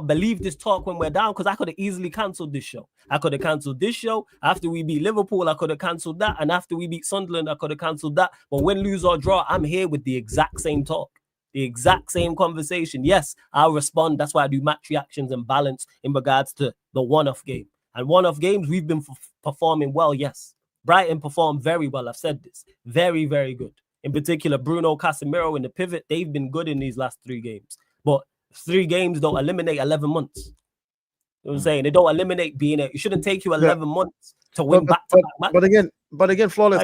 Believe this talk when we're down, because I could have easily cancelled this show. I could have cancelled this show. After we beat Liverpool, I could have cancelled that. And after we beat Sunderland, I could have cancelled that. But win, lose, or draw, I'm here with the exact same talk. The exact same conversation. Yes, I'll respond. That's why I do match reactions and balance in regards to the one-off game. And one-off games, we've been performing well, yes. Brighton performed very well. I've said this. Very, very good. In particular, Bruno Casemiro in the pivot, they've been good in these last 3 games. But 3 games don't eliminate 11 months. You know what I'm saying? They don't eliminate being it. It shouldn't take you 11 months to win back-to-back. But again, flawless.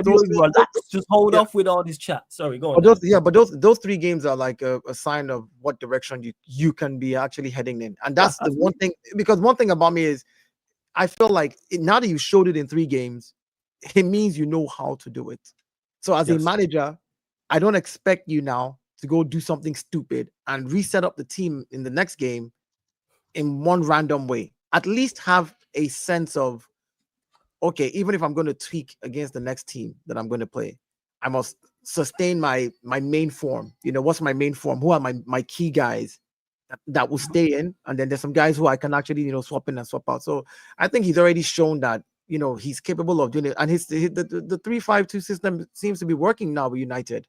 Just hold off with all this chat. Sorry, go on. But those 3 games are like a sign of what direction you can be actually heading in. And that's the one thing. Because one thing about me is, I feel like now that you showed it in 3 games, it means you know how to do it. So as a manager, I don't expect you now to go do something stupid and reset up the team in the next game in one random way. At least have a sense of, okay, even if I'm going to tweak against the next team that I'm going to play, I must sustain my main form. You know, what's my main form? Who are my key guys that will stay in? And then there's some guys who I can actually, swap in and swap out. So I think he's already shown that, he's capable of doing it. And the 3-5-2 system seems to be working now with United.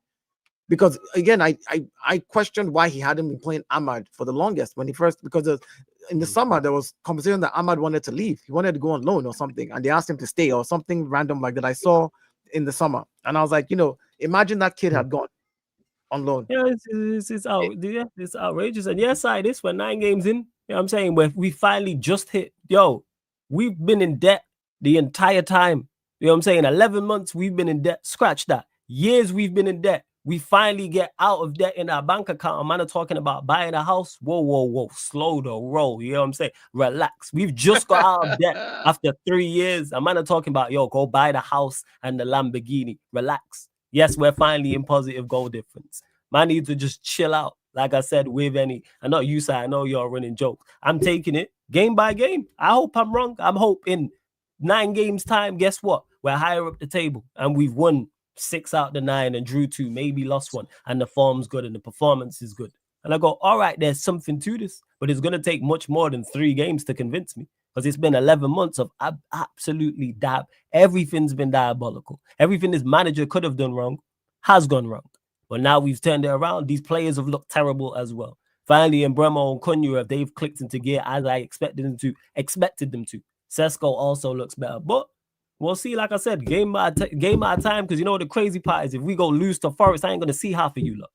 Because again, I questioned why he hadn't been playing Ahmad for the longest because in the summer there was conversation that Ahmad wanted to leave. He wanted to go on loan or something, and they asked him to stay or something random like that. I saw in the summer, and I was like, imagine that kid had gone on loan. Yeah, it's outrageous. And yes, we're 9 games in. You know what I'm saying? We finally just hit. We've been in debt the entire time. You know what I'm saying? 11 months we've been in debt. Scratch that. Years we've been in debt. We finally get out of debt in our bank account. I'm not talking about buying a house. Whoa. Slow the roll. You know what I'm saying? Relax. We've just got out of debt after 3 years. I'm not talking about, go buy the house and the Lamborghini. Relax. Yes, we're finally in positive goal difference. Man need to just chill out. Like I said, I know you say, I know you're running jokes. I'm taking it game by game. I hope I'm wrong. I'm hoping 9 games time, guess what? We're higher up the table and we've won 6 out of the 9 and drew 2, maybe lost 1, and the form's good and the performance is good. And I go, all right, there's something to this, but it's going to take much more than 3 games to convince me, because it's been 11 months of absolutely everything's been diabolical. Everything this manager could have done wrong has gone wrong. But now we've turned it around. These players have looked terrible as well. Finally, in Bremo and Cunha, they've clicked into gear as I expected them to. Sesko also looks better. But we'll see, like I said, game at a time, because you know the crazy part is if we go lose to Forest, I ain't going to see half of you lot.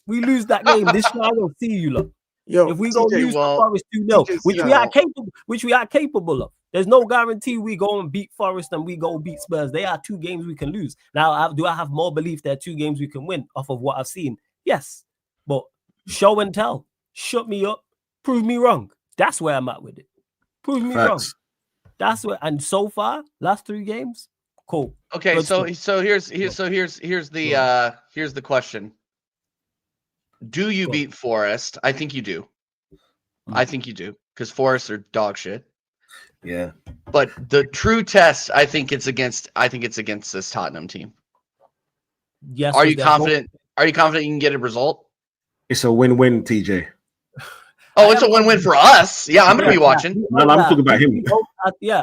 We lose that game, this year I don't see you lot. Yo, if we go lose to Forest 2-0, which we are capable of. There's no guarantee we go and beat Forest and we go beat Spurs. They are 2 games we can lose. Now, do I have more belief there are 2 games we can win off of what I've seen? Yes. But show and tell. Shut me up. Prove me wrong. That's where I'm at with it. Prove me wrong. That's where, and so far, last 3 games, cool. Okay, Good so stuff. here's the question. Do you beat Forest? I think you do. I think you do, because Forest are dog shit. Yeah. But the true test, I think it's against this Tottenham team. Yes. Are you confident? Are you confident you can get a result? It's a win-win, TJ. Oh, it's a win-win for us. Yeah, I'm going to be watching. No, I'm talking about him.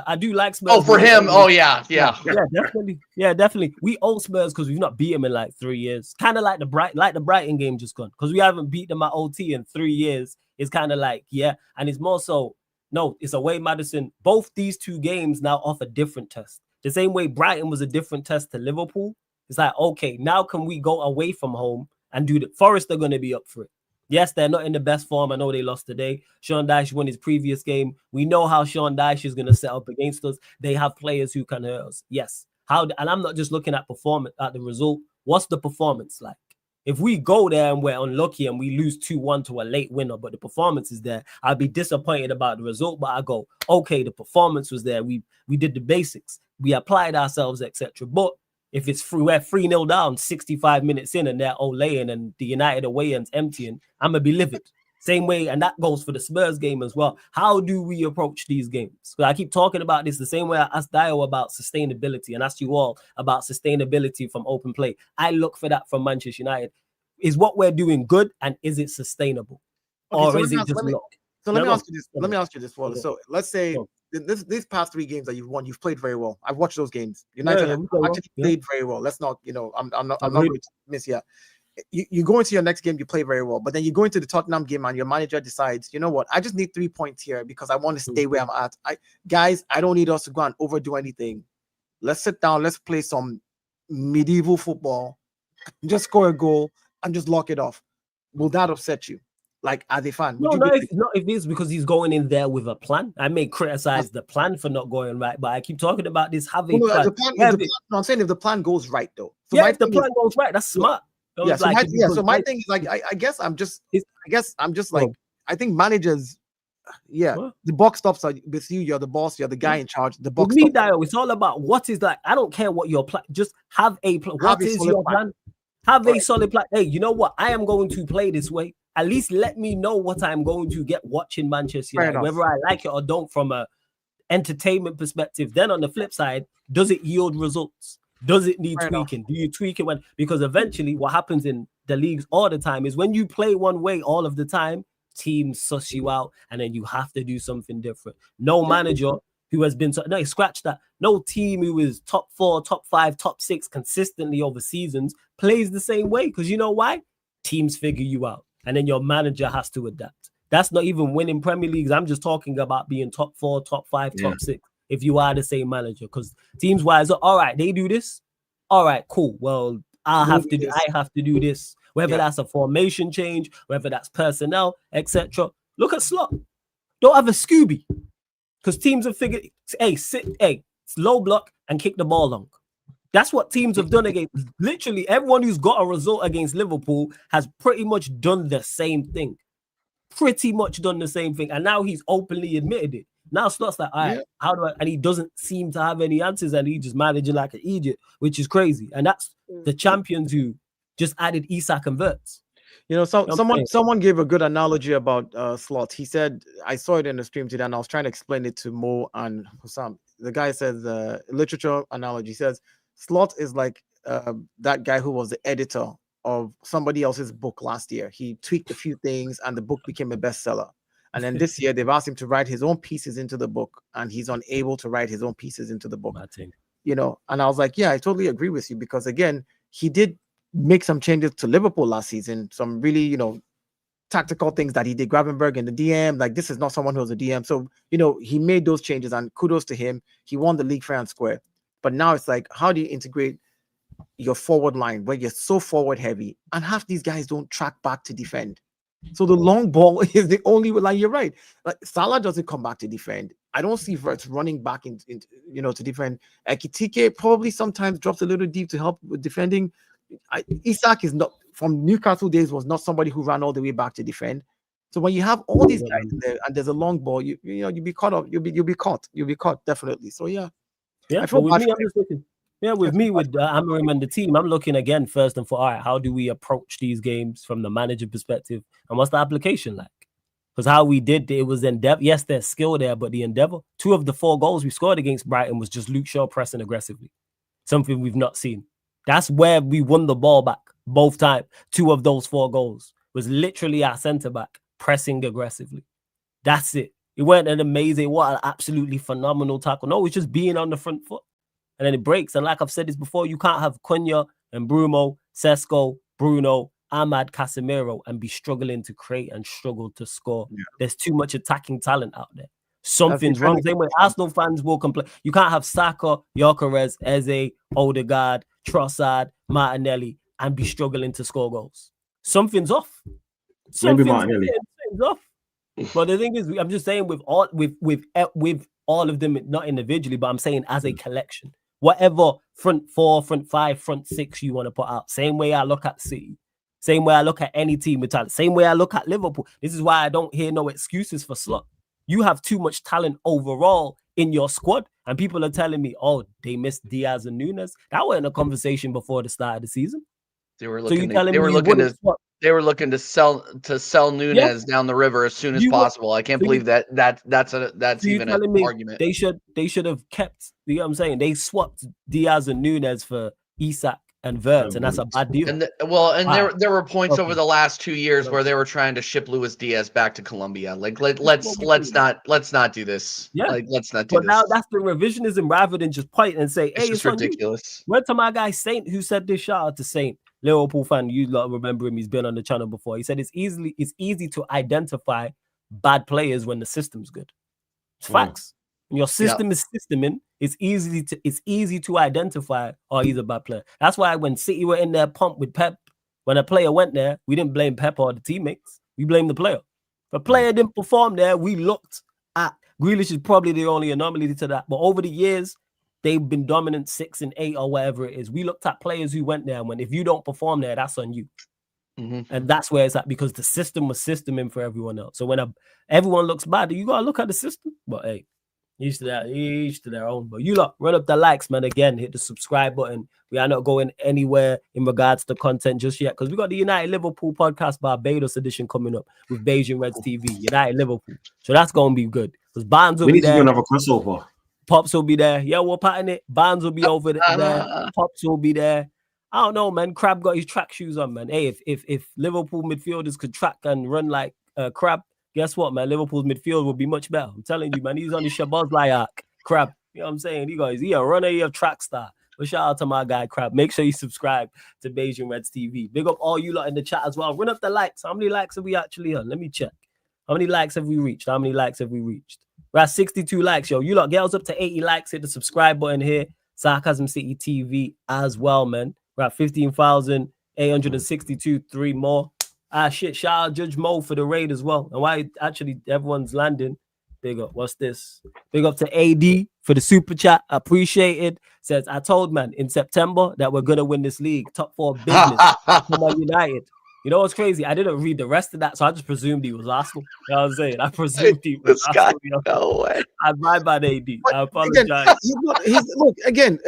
I do like Spurs. Oh, for him. Oh, yeah. Definitely. Yeah, definitely. We owe Spurs because we've not beat them in like 3 years. Kind of like the Brighton game just gone, because we haven't beat them at OT in 3 years. It's kind of like, yeah, and it's more so, no, it's away Madison. Both these 2 games now offer different tests. The same way Brighton was a different test to Liverpool. It's like, okay, now can we go away from home and do the Forest are going to be up for it. Yes, they're not in the best form. I know they lost today. Sean Dyche won his previous game. We know how Sean Dyche is going to set up against us. They have players who can hurt us. Yes. And I'm not just looking at performance, at the result. What's the performance like? If we go there and we're unlucky and we lose 2-1 to a late winner, but the performance is there, I'll be disappointed about the result. But I go, okay, the performance was there. We did the basics. We applied ourselves, etc. But if we're 3-0 down 65 minutes in and they're laying and the United away end's emptying, I'm going to be livid. Same way, and that goes for the Spurs game as well. How do we approach these games? Because I keep talking about this the same way I asked Dio about sustainability and asked you all about sustainability from open play. I look for that from Manchester United. Is what we're doing good, and is it sustainable? Okay, or is it just luck? So let me ask you this, Waller. So let's say these past 3 games that you've won, you've played very well. I've watched those games. United actually played very well. Let's not, I'm not going to miss here. You go into your next game, you play very well, but then you go into the Tottenham game and your manager decides, you know what, I just need 3 points here because I want to stay where I'm at. I don't need us to go and overdo anything. Let's sit down, let's play some medieval football, just score a goal and just lock it off. Will that upset you? Like, as a fan? No, if it's because he's going in there with a plan. I may criticize the plan for not going right, but I keep talking about this having plan. I'm saying if the plan goes right, though. So if the plan goes right, that's smart. Yeah, so my thing is like, I guess I'm just like, I think managers, the buck stops with you. You're the boss. You're the guy in charge. The buck stops. Dio, it's all about what is that. I don't care what your plan. Just have a plan. What is your plan? Have a solid plan. Hey, you know what? I am going to play this way. At least let me know what I'm going to get watching Manchester United, whether I like it or don't from a entertainment perspective. Then on the flip side, does it yield results? Does it need tweaking? Do you tweak it because eventually what happens in the leagues all the time is when you play one way all of the time, teams suss you out and then you have to do something different. No manager who has been scratch that. No team who is top 4, top 5, top 6 consistently over seasons plays the same way, because you know why? Teams figure you out. And then your manager has to adapt. That's not even winning Premier Leagues. I'm just talking about being top 4, top 5, top 6. If you are the same manager, because teams wise, all right, they do this. All right, cool. Well, I have to do this. Whether that's a formation change, whether that's personnel, etc. Look at Slot. Don't have a Scooby, because teams have figured, slow block and kick the ball long. That's what teams have done against literally everyone who's got a result against Liverpool has pretty much done the same thing. And now he's openly admitted it. Now Slot's like, all right, how do I? And he doesn't seem to have any answers, and he's just managing like an idiot, which is crazy. And that's the champions who just added Isak and Wirtz. Someone gave a good analogy about Slot. He said, I saw it in the stream today, and I was trying to explain it to Mo and Hussam. The guy says the literature analogy says Slot is like that guy who was the editor of somebody else's book last year. He tweaked a few things, and the book became a bestseller. And then this year, they've asked him to write his own pieces into the book, and he's unable to write his own pieces into the book. And I was like, yeah, I totally agree with you, because again, he did make some changes to Liverpool last season, some really, tactical things that he did. Gravenberg in the DM, like this is not someone who's a DM. So, he made those changes and kudos to him. He won the league fair and square. But now it's like, how do you integrate your forward line where you're so forward heavy and half these guys don't track back to defend? So the long ball is the only line. You're right. Like Salah doesn't come back to defend. I don't see Verts running back in to defend. Ekitike probably sometimes drops a little deep to help with defending. Isak is not, from Newcastle days, was not somebody who ran all the way back to defend. So when you have all these guys there and there's a long ball, you'll be caught up. You'll be caught definitely. So yeah. I feel with me, I'm just looking. Yeah, with Amorim and the team, I'm looking again first and for all right, how do we approach these games from the manager perspective, and what's the application like? Because how we did it was endeavor. Yes, there's skill there, but the endeavor. 2 of the 4 goals we scored against Brighton was just Luke Shaw pressing aggressively, something we've not seen. That's where we won the ball back both times. 2 of those 4 goals was literally our centre back pressing aggressively. That's it. It weren't an amazing, what an absolutely phenomenal tackle. No, it's just being on the front foot. And then it breaks. And like I've said this before, you can't have Cunha and Bruno, Sesko, Bruno, Ahmad, Casemiro, and be struggling to create and struggle to score. Yeah. There's too much attacking talent out there. Something's wrong. Same way Arsenal fans will complain. You can't have Saka, Gyökeres, Eze, Odegaard, Trossard, Martinelli, and be struggling to score goals. Something's off. Maybe Martinelli. Something's off. But the thing is, I'm just saying with all of them, not individually, but I'm saying as a collection. Whatever front 4, front 5, front 6 you want to put out. Same way I look at City. Same way I look at any team with talent. Same way I look at Liverpool. This is why I don't hear no excuses for Slot. You have too much talent overall in your squad. And people are telling me, oh, they missed Diaz and Nunes. That wasn't a conversation before the start of the season. They were looking to sell Nunes down the river as soon as possible. I can't believe that's even an argument. They should have kept, you know what I'm saying? They swapped Diaz and Nunes for Isak and Verts, and that's a bad deal. There were points over the last 2 years where they were trying to ship Luis Diaz back to Colombia. Like let's not do this. Yeah. Like let's not do this. But now that's the revisionism rather than just point and say, hey, it's ridiculous. Went to my guy Saint who said this. Shout out to Saint. Liverpool fan, you lot remember him, he's been on the channel before. He said it's easy to identify bad players when the system's good. It's facts. When your system is systeming, it's easy to identify, oh, he's a bad player. That's why when City were in their pump with Pep, when a player went there, we didn't blame Pep or the teammates. We blamed the player. If a player didn't perform there, we looked at Grealish is probably the only anomaly to that. But over the years, they've been dominant 6 and 8 or whatever it is. We looked at players who went there and when if you don't perform there, that's on you. Mm-hmm. And that's where it's at because the system was systeming for everyone else. So when everyone looks bad, you gotta look at the system. But hey, each to their own. But you lot, run up the likes, man. Again, hit the subscribe button. We are not going anywhere in regards to content just yet because we got the United Liverpool podcast Barbados edition coming up with Beijing Reds TV, United Liverpool. So that's gonna be good because Barnes will be there. We need to do another crossover. Pops will be there. Yeah, we're patting it. Barnes will be over there. Pops will be there. I don't know, man. Crab got his track shoes on, man. Hey, if Liverpool midfielders could track and run like Crab, guess what, man? Liverpool's midfield will be much better. I'm telling you, man. He's on the Shabazz like Crab. You know what I'm saying? He a runner, he a track star. But shout out to my guy, Crab. Make sure you subscribe to Beijing Reds TV. Big up all you lot in the chat as well. Run up the likes. How many likes have we actually on? Let me check. How many likes have we reached? We're at 62 likes, yo. You lot, get us up to 80 likes. Hit the subscribe button here. Sarcasm City TV as well, man. We're at 15,862. 3 more. Shit. Shout out Judge Mo for the raid as well. And why actually everyone's landing. Big up. What's this? Big up to AD for the super chat. Appreciated. Says, I told man in September that we're going to win this league. Top 4 business. Come on, United. You know what's crazy? I didn't read the rest of that, so I just presumed he was Arsenal. You know what I'm saying? I presumed he was Arsenal. No way. My bad, AD. I apologize. Look, again,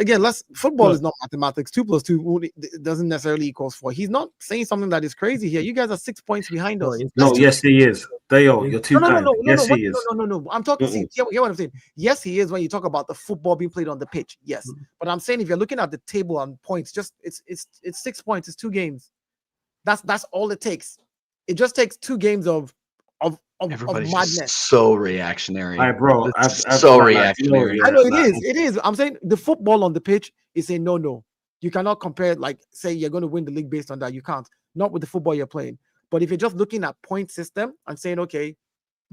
football is not mathematics. 2 + 2 doesn't necessarily equals 4. He's not saying something that is crazy here. You guys are 6 points behind us. No, yes, he is. They are. You're too kind. Yes, he is. No. I'm talking. See, hear what I'm saying? Yes, he is when you talk about the football being played on the pitch. Yes, but I'm saying if you're looking at the table on points, just it's 6 points. It's 2 games. That's all it takes. It just takes 2 games of madness. So reactionary. Hi, bro. So reactionary. I know it is. I'm saying the football on the pitch is a no. You cannot compare, like, say you're going to win the league based on that. You can't. Not with the football you're playing. But if you're just looking at point system and saying, okay,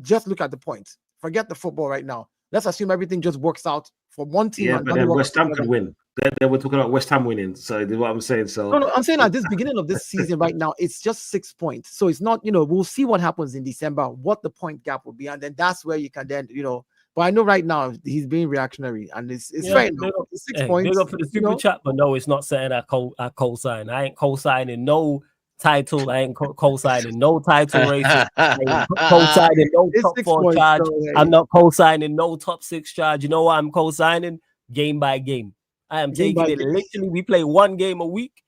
just look at the points, forget the football right now. Let's assume everything just works out for one team. Yeah, but then West Ham could win. Then we're talking about West Ham winning. So this is what I'm saying. So no, I'm saying at this beginning of this season right now, it's just 6 points. So it's not, we'll see what happens in December, what the point gap will be, and then that's where you can then, But I know right now he's being reactionary, and it's right now. It's 6 points. Big up for the super chat, but no, it's not saying I co-sign. I ain't co-signing no title. I ain't co-signing no title races. I ain't co-signing no top 4 charge. I'm not co-signing no top 6 charge. You know what I'm co-signing? Game by game. I am taking it literally. We play one game a week,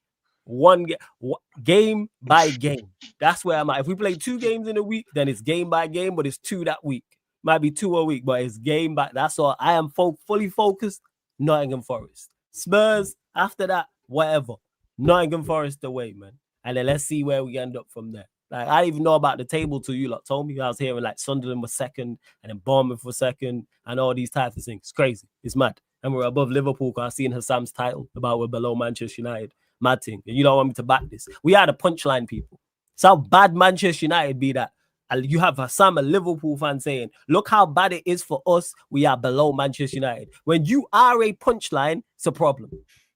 game by game. That's where I'm at. If we play 2 games in a week, then it's game by game, but it's 2 that week. Might be 2 a week, but it's game by. That's all. I am fully focused. Nottingham Forest, Spurs. After that, whatever. Nottingham Forest away, man. And then let's see where we end up from there. Like, I didn't even know about the table till you lot told me. I was hearing like Sunderland was second, and then Bournemouth was second, and all these types of things. It's crazy. It's mad. And we're above Liverpool because I've seen Hassam's title about we're below Manchester United. Mad thing. And you don't want me to back this. We are the punchline people. So how bad Manchester United be that you have Hassam, a Liverpool fan, saying, look how bad it is for us. We are below Manchester United. When you are a punchline, it's a problem.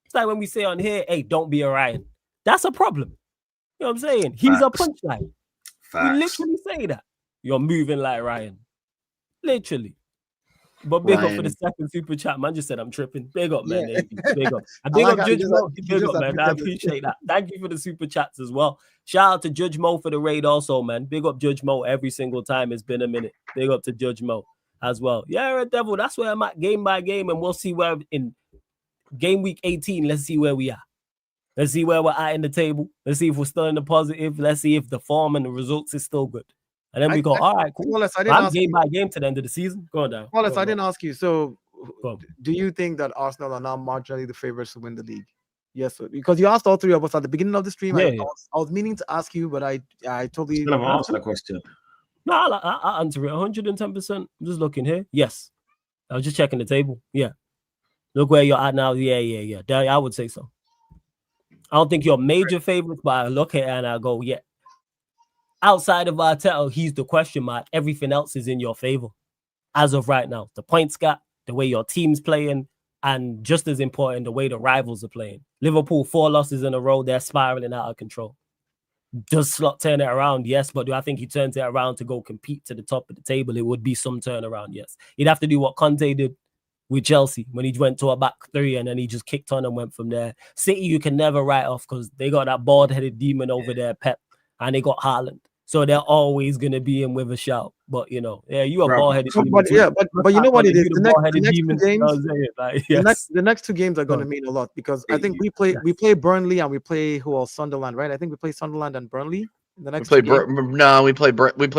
It's like when we say on here, hey, don't be a Ryan. That's a problem. You know what I'm saying? He's a punchline. We literally say that. You're moving like Ryan. Literally. But big up for the second super chat. Man just said I'm tripping. Big up, man. Big up. And big up Judge Mo. Big up, man. I appreciate that. Thank you for the super chats as well. Shout out to Judge Mo for the raid also, man. Big up Judge Mo every single time. It's been a minute. Big up to Judge Mo as well. Yeah, Red Devil. That's where I'm at game by game. And we'll see where in game week 18. Let's see where we are. Let's see where we're at in the table. Let's see if we're still in the positive. Let's see if the form and the results is still good. And then we go, all right, cool. Wallace, I'm game by game to the end of the season. Go on down. Wallace, I didn't ask you. So, do you think that Arsenal are now marginally the favorites to win the league? Yes, sir. Because you asked all 3 of us at the beginning of the stream. I was meaning to ask you, but I totally still haven't answered that question. No, I answer it 110%. I'm just looking here. Yes. I was just checking the table. Yeah. Look where you're at now. Yeah. I would say so. I don't think you're major favorites, but I look at it and I go, yeah. Outside of Arteta, he's the question mark. Everything else is in your favor as of right now. The points gap, the way your team's playing, and just as important, the way the rivals are playing. Liverpool, 4 losses in a row. They're spiraling out of control. Does Slot turn it around? Yes. But do I think he turns it around to go compete to the top of the table? It would be some turnaround, yes. He'd have to do what Conte did with Chelsea when he went to a back 3 and then he just kicked on and went from there. City, you can never write off because they got that bald-headed demon over there, Pep, and they got Haaland. So they're always going to be in with a shout. But, you are bald-headed demon. But you know what it is? The next 2 games are going to mean a lot because I think we play Burnley and we play Sunderland, right? I think we play Sunderland and Burnley. The next we play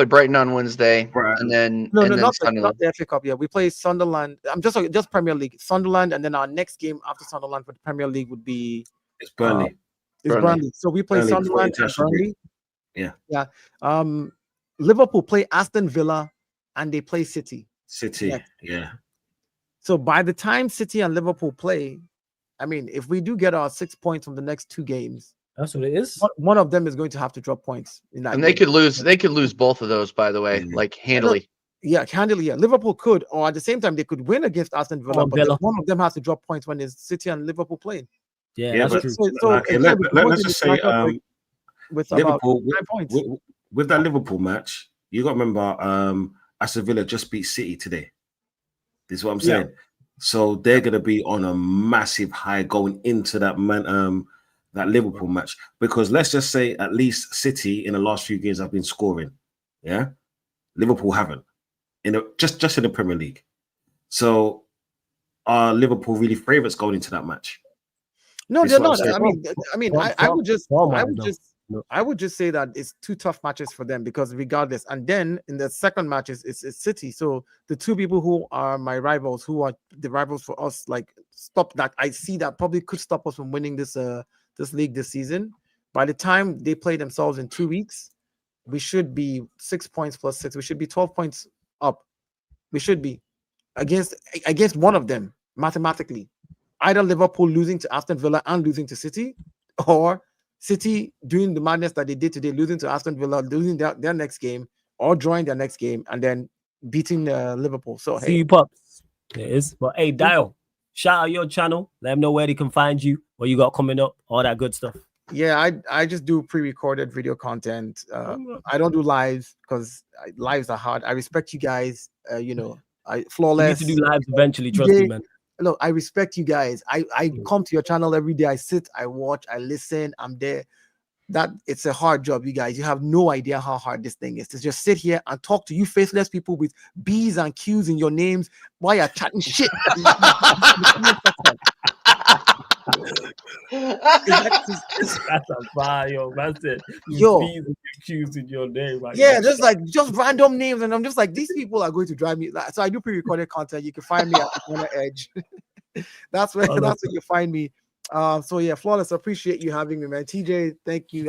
Brighton on Wednesday, and then not the FA Cup. Yeah, we play Sunderland. I'm just Premier League, Sunderland, and then our next game after Sunderland for the Premier League would be Burnley. Burnley. So we play Sunderland and Burnley. Yeah. Liverpool play Aston Villa, and they play City. Yeah. So by the time City and Liverpool play, I mean, if we do get our 6 points from the next 2 games. That's what it is. One of them is going to have to drop points in that. And they could lose. They could lose both of those, by the way, like handily. Yeah, handily. Yeah, Liverpool could, or at the same time, they could win against Aston Villa. But one of them has to drop points when it's City and Liverpool playing. Yeah, that's true. Let's just say with Liverpool with that Liverpool match. You got to remember, Aston Villa just beat City today. This is what I'm saying. Yeah. So they're going to be on a massive high going into that that Liverpool match, because let's just say at least City in the last few games have been scoring. Yeah, Liverpool haven't just in the Premier League. So are Liverpool really favourites going into that match? No, they're not. I would just say that it's 2 tough matches for them because regardless, and then in the second match it's City. So the 2 people who are my rivals, who are the rivals for us, like I see that probably could stop us from winning this league this season. By the time they play themselves in 2 weeks, we should be 6 points plus 6. We should be 12 points up. We should be against one of them mathematically. Either Liverpool losing to Aston Villa and losing to City, or City doing the madness that they did today, losing to Aston Villa, losing their next game, or drawing their next game, and then beating Liverpool. So see you, pops. It is. But hey, Dial, shout out your channel. Let them know where they can find you, what you got coming up, all that good stuff. Yeah, I just do pre-recorded video content. I don't do lives because lives are hard. I respect you guys. Flawless. You need to do lives eventually, trust me, man. Look, I respect you guys. I come to your channel every day. I sit, I watch, I listen. I'm there. That it's a hard job, you guys. You have no idea how hard this thing is to just sit here and talk to you faceless people with B's and Q's in your names while you're chatting shit. That's a fire, yo. That's it. Yo, B's and Q's in your name. Right? Yeah, just random names, and I'm just like, these people are going to drive me. So I do pre-recorded content. You can find me at the Corner Edge. that's where you find me. So yeah, Flawless, appreciate you having me, man. TJ, thank you.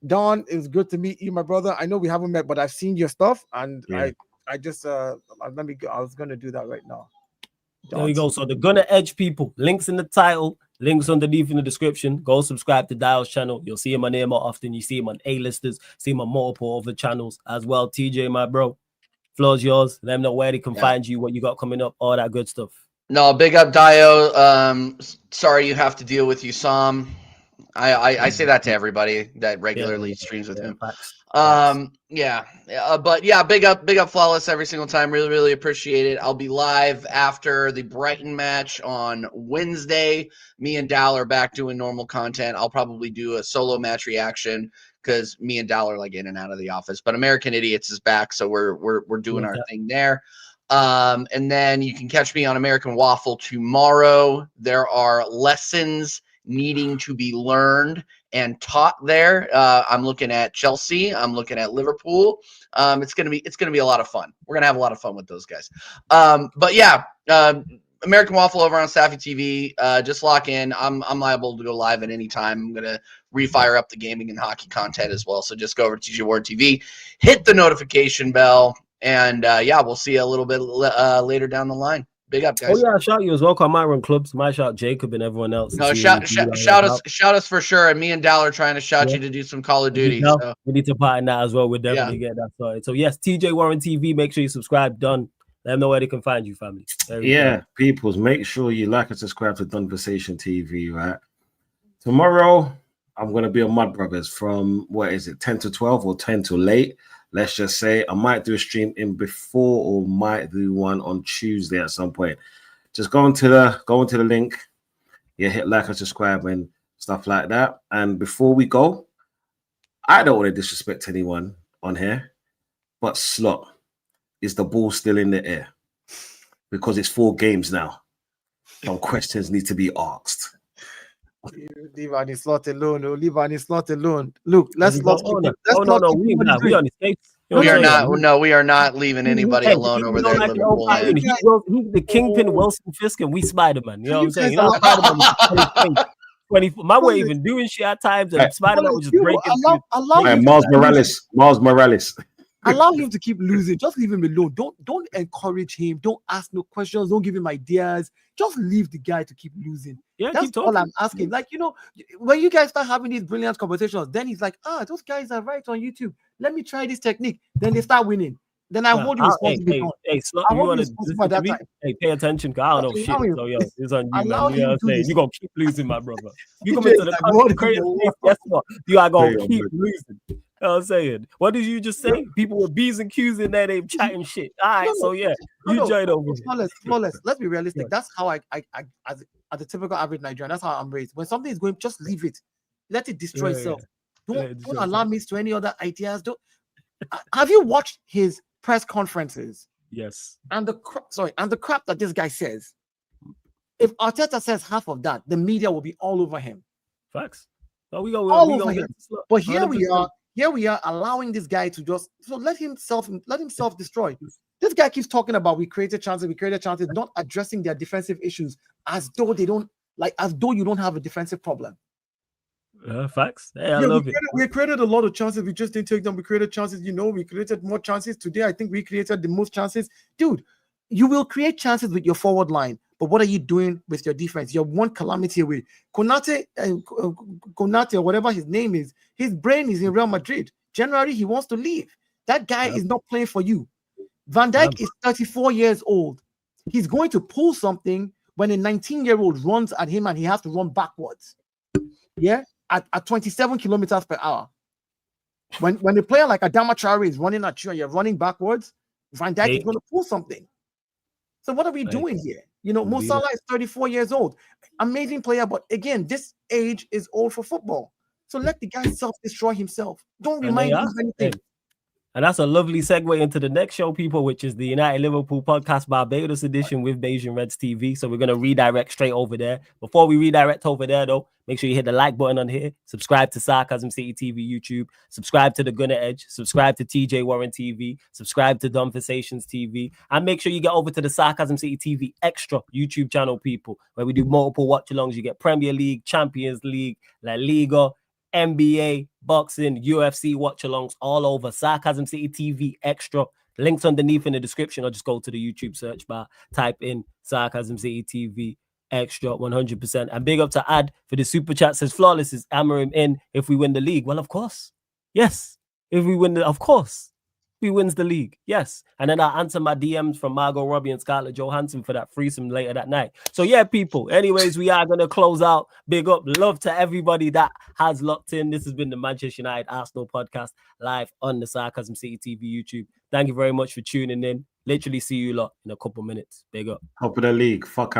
Don, it was good to meet you, my brother. I know we haven't met, but I've seen your stuff, and I just let me go. I was gonna do that right now. There we go. So the Gonna Edge people, links in the title, links underneath in the description. Go subscribe to Dial's channel. You'll see him on there more often. You see him on A-listers, see him on multiple other channels as well. TJ, my bro, floor's yours. Let them know where they can find you, what you got coming up, all that good stuff. No, big up Dio. Sorry you have to deal with Usam. I say that to everybody that regularly streams with him. But big up Flawless every single time. Really appreciate it. I'll be live after the Brighton match on Wednesday. Me and Dal are back doing normal content. I'll probably do a solo match reaction because me and Dal are like in and out of the office. But American Idiots is back, so we're doing our thing there. And then you can catch me on American Waffle tomorrow. There are lessons needing to be learned and taught there. I'm looking at Chelsea. I'm looking at Liverpool. It's gonna be a lot of fun. We're gonna have a lot of fun with those guys. American Waffle over on Safi TV. Just lock in. I'm liable to go live at any time. I'm gonna refire up the gaming and hockey content as well. So just go over to TJ Ward TV, hit the notification bell, and we'll see you a little bit later down the line. Big up, guys. Oh yeah, I shout you as well. I might run clubs. Might shout Jacob and everyone else. No, shout us for sure. And me and Dal are trying to shout you to do some Call of Duty. So. We need to partner that as well. We'll definitely get that started. So yes, TJ Warren TV. Make sure you subscribe. Done. Let them know where they can find you, family. Peoples, make sure you like and subscribe to Conversation TV. Right. Tomorrow, I'm gonna be on Mud Brothers from 10 to 12 or 10 to late. Let's just say I might do a stream in before or might do one on Tuesday at some point. Just go into the link. Hit like and subscribe and stuff like that. And before we go, I don't want to disrespect anyone on here, but Slot, is the ball still in the air? Because it's 4 games now. Some questions need to be asked. Leave on his slot alone. Leave on his slot alone. Look, let's not. We on the States. We are not leaving anybody alone over there. He's the kingpin, Wilson Fisk, and we Spider-Man. You know what I'm saying? My way even doing shit at times, and Spider-Man was just breaking. Miles Morales. Allow him to keep losing. Just leave him alone. Don't encourage him. Don't ask no questions. Don't give him ideas. Just leave the guy to keep losing. Yeah, that's all I'm asking. Like, when you guys start having these brilliant conversations, then he's like, those guys are right on YouTube. Let me try this technique. Then they start winning. Then I hold you responsible. Hey, pay attention, cause I don't know shit. So yo, it's on you, man. You know what I'm saying? You gonna keep losing, my brother. You come into the crazy place, guess what? You are gonna keep losing. You know what I'm saying? What did you just say? People with B's and Q's in there, they chatting shit. All right, you join over here. Flawless. Let's be realistic. That's how I as a typical average Nigerian, that's how I'm raised. When something is going, just leave it. Let it destroy itself. Don't allow me to any other ideas. Have you watched his press conferences? Yes. And the crap that this guy says. If Arteta says half of that, the media will be all over him. Facts. All over him. But here we are allowing this guy to just let himself destroy. This guy keeps talking about we created chances, not addressing their defensive issues as though you don't have a defensive problem. Facts. Hey, I love it. We created a lot of chances. We just didn't take them. We created chances. We created more chances. Today, I think we created the most chances. Dude, you will create chances with your forward line, but what are you doing with your defense? You're one calamity away. Konate or whatever his name is, his brain is in Real Madrid. January, he wants to leave. That guy is not playing for you. Van Dijk is 34 years old. He's going to pull something when a 19-year-old runs at him and he has to run backwards. Yeah, at 27 kilometers per hour. When a player like Adama Traore is running at you and you're running backwards, Van Dijk is going to pull something. So what are we doing here? You know, Mo Salah is 34 years old. Amazing player, but again, this age is old for football. So let the guy self-destroy himself. Don't remind him of anything. And that's a lovely segue into the next show, people, which is the United Liverpool Podcast Barbados edition with Bayesian Reds TV. So we're going to redirect straight over there. Before we redirect over there, though, make sure you hit the like button on here. Subscribe to Sarcasm City TV YouTube. Subscribe to The Gunner Edge. Subscribe to TJ Warren TV. Subscribe to Conversations TV. And make sure you get over to the Sarcasm City TV Extra YouTube channel, people, where we do multiple watch-alongs. You get Premier League, Champions League, La Liga, NBA, boxing, UFC watch-alongs all over. Sarcasm City TV Extra. Links underneath in the description, or just go to the YouTube search bar, type in Sarcasm City TV Extra 100%. And big up to Ad for the super chat. Says Flawless is hammering in if we win the league. Well, of course. Yes. If we win of course. He wins the league. Yes. And then I'll answer my DMs from Margot Robbie and Scarlett Johansson for that threesome later that night. So yeah, people. Anyways, we are going to close out. Big up. Love to everybody that has locked in. This has been the Manchester United Arsenal podcast live on the Sarcasm City TV YouTube. Thank you very much for tuning in. Literally see you lot in a couple minutes. Big up. Top of the league. Fuck out.